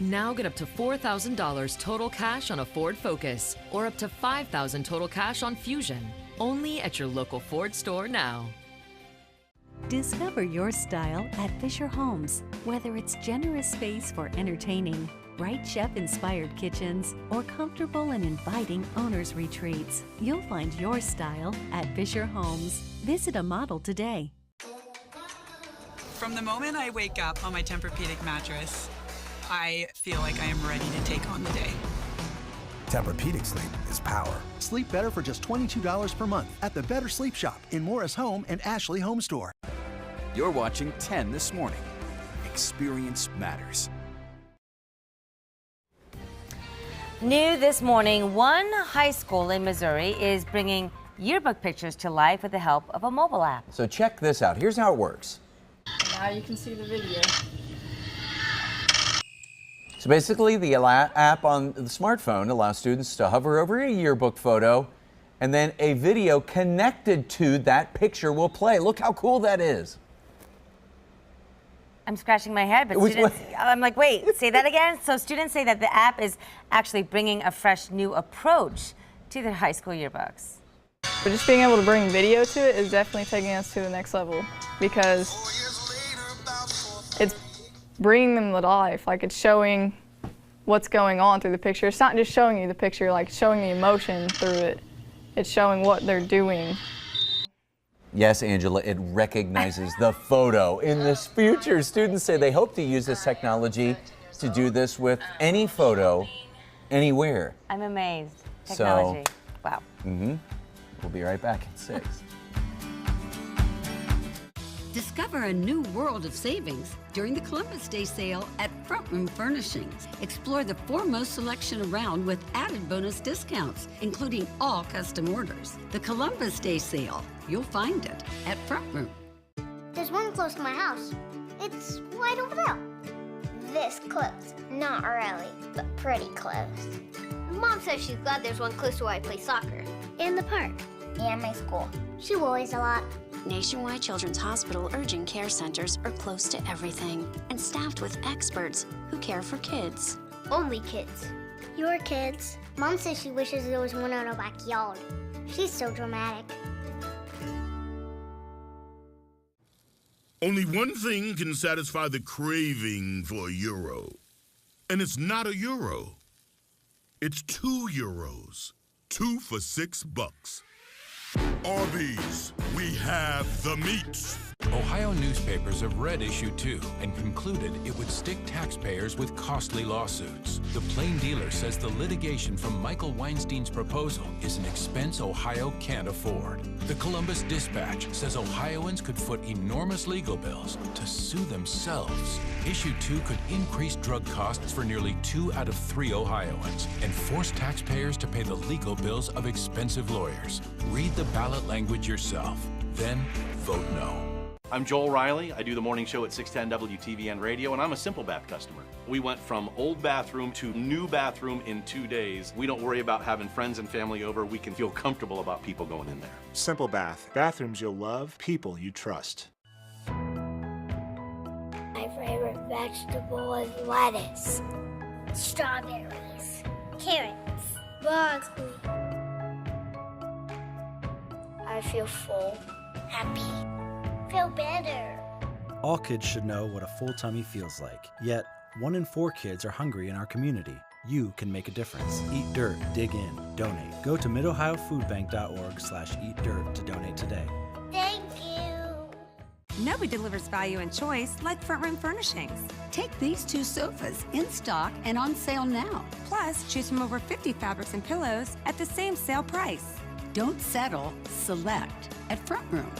Now get up to $4,000 total cash on a Ford Focus, or up to $5,000 total cash on Fusion. Only at your local Ford store now. Discover your style at Fisher Homes. Whether it's generous space for entertaining, bright chef-inspired kitchens, or comfortable and inviting owners' retreats, you'll find your style at Fisher Homes. Visit a model today. From the moment I wake up on my Tempur-Pedic mattress, I feel like I am ready to take on the day. Tempur-Pedic sleep is power. Sleep better for just $22 per month at the Better Sleep Shop in Morris Home and Ashley Home Store. You're watching 10 this morning. Experience matters. New this morning, one high school in Missouri is bringing yearbook pictures to life with the help of a mobile app. So check this out. Here's how it works. Now you can see the video. So basically, the app on the smartphone allows students to hover over a yearbook photo, and then a video connected to that picture will play. Look how cool that is. I'm scratching my head, but students, I'm like, wait, say that again? So students say that the app is actually bringing a fresh new approach to their high school yearbooks. But just being able to bring video to it is definitely taking us to the next level, because it's bringing them to life. Like, it's showing what's going on through the picture. It's not just showing you the picture, like showing the emotion through it. It's showing what they're doing. Yes, Angela, it recognizes the photo. In this future, students say they hope to use this technology to do this with any photo, anywhere. I'm amazed. Technology. Wow. We'll be right back at 6. Discover a new world of savings during the Columbus Day sale at Front Room Furnishings. Explore the foremost selection around with added bonus discounts, including all custom orders. The Columbus Day sale, you'll find it at Front Room. There's one close to my house. It's right over there. This close. Not really, but pretty close. Mom says she's glad there's one close to where I play soccer. And the park. And my school. She worries a lot. Nationwide Children's Hospital urgent care centers are close to everything and staffed with experts who care for kids. Only kids. Your kids. Mom says she wishes there was one in our backyard. She's so dramatic. Only one thing can satisfy the craving for a euro. And it's not a euro. It's 2 euros. 2 for $6. Arby's, we have the meats. Ohio newspapers have read issue 2 and concluded it would stick taxpayers with costly lawsuits. The Plain Dealer says the litigation from Michael Weinstein's proposal is an expense Ohio can't afford. The Columbus Dispatch says Ohioans could foot enormous legal bills to sue themselves. Issue 2 could increase drug costs for nearly 2 out of 3 Ohioans and force taxpayers to pay the legal bills of expensive lawyers. Read the ballot language yourself, then vote no. I'm Joel Riley. I do the morning show at 610 WTVN Radio, and I'm a Simple Bath customer. We went from old bathroom to new bathroom in 2 days. We don't worry about having friends and family over. We can feel comfortable about people going in there. Simple Bath. Bathrooms you'll love, people you trust. My favorite vegetable is lettuce, strawberries, carrots, broccoli. I feel full, happy. Feel better. All kids should know what a full tummy feels like. Yet, 1 in 4 kids are hungry in our community. You can make a difference. Eat dirt, dig in, donate. Go to midohiofoodbank.org/eatdirt to donate today. Thank you. Nobody delivers value and choice like Front Room Furnishings. Take these 2 sofas in stock and on sale now. Plus, choose from over 50 fabrics and pillows at the same sale price. Don't settle, select at Front Room.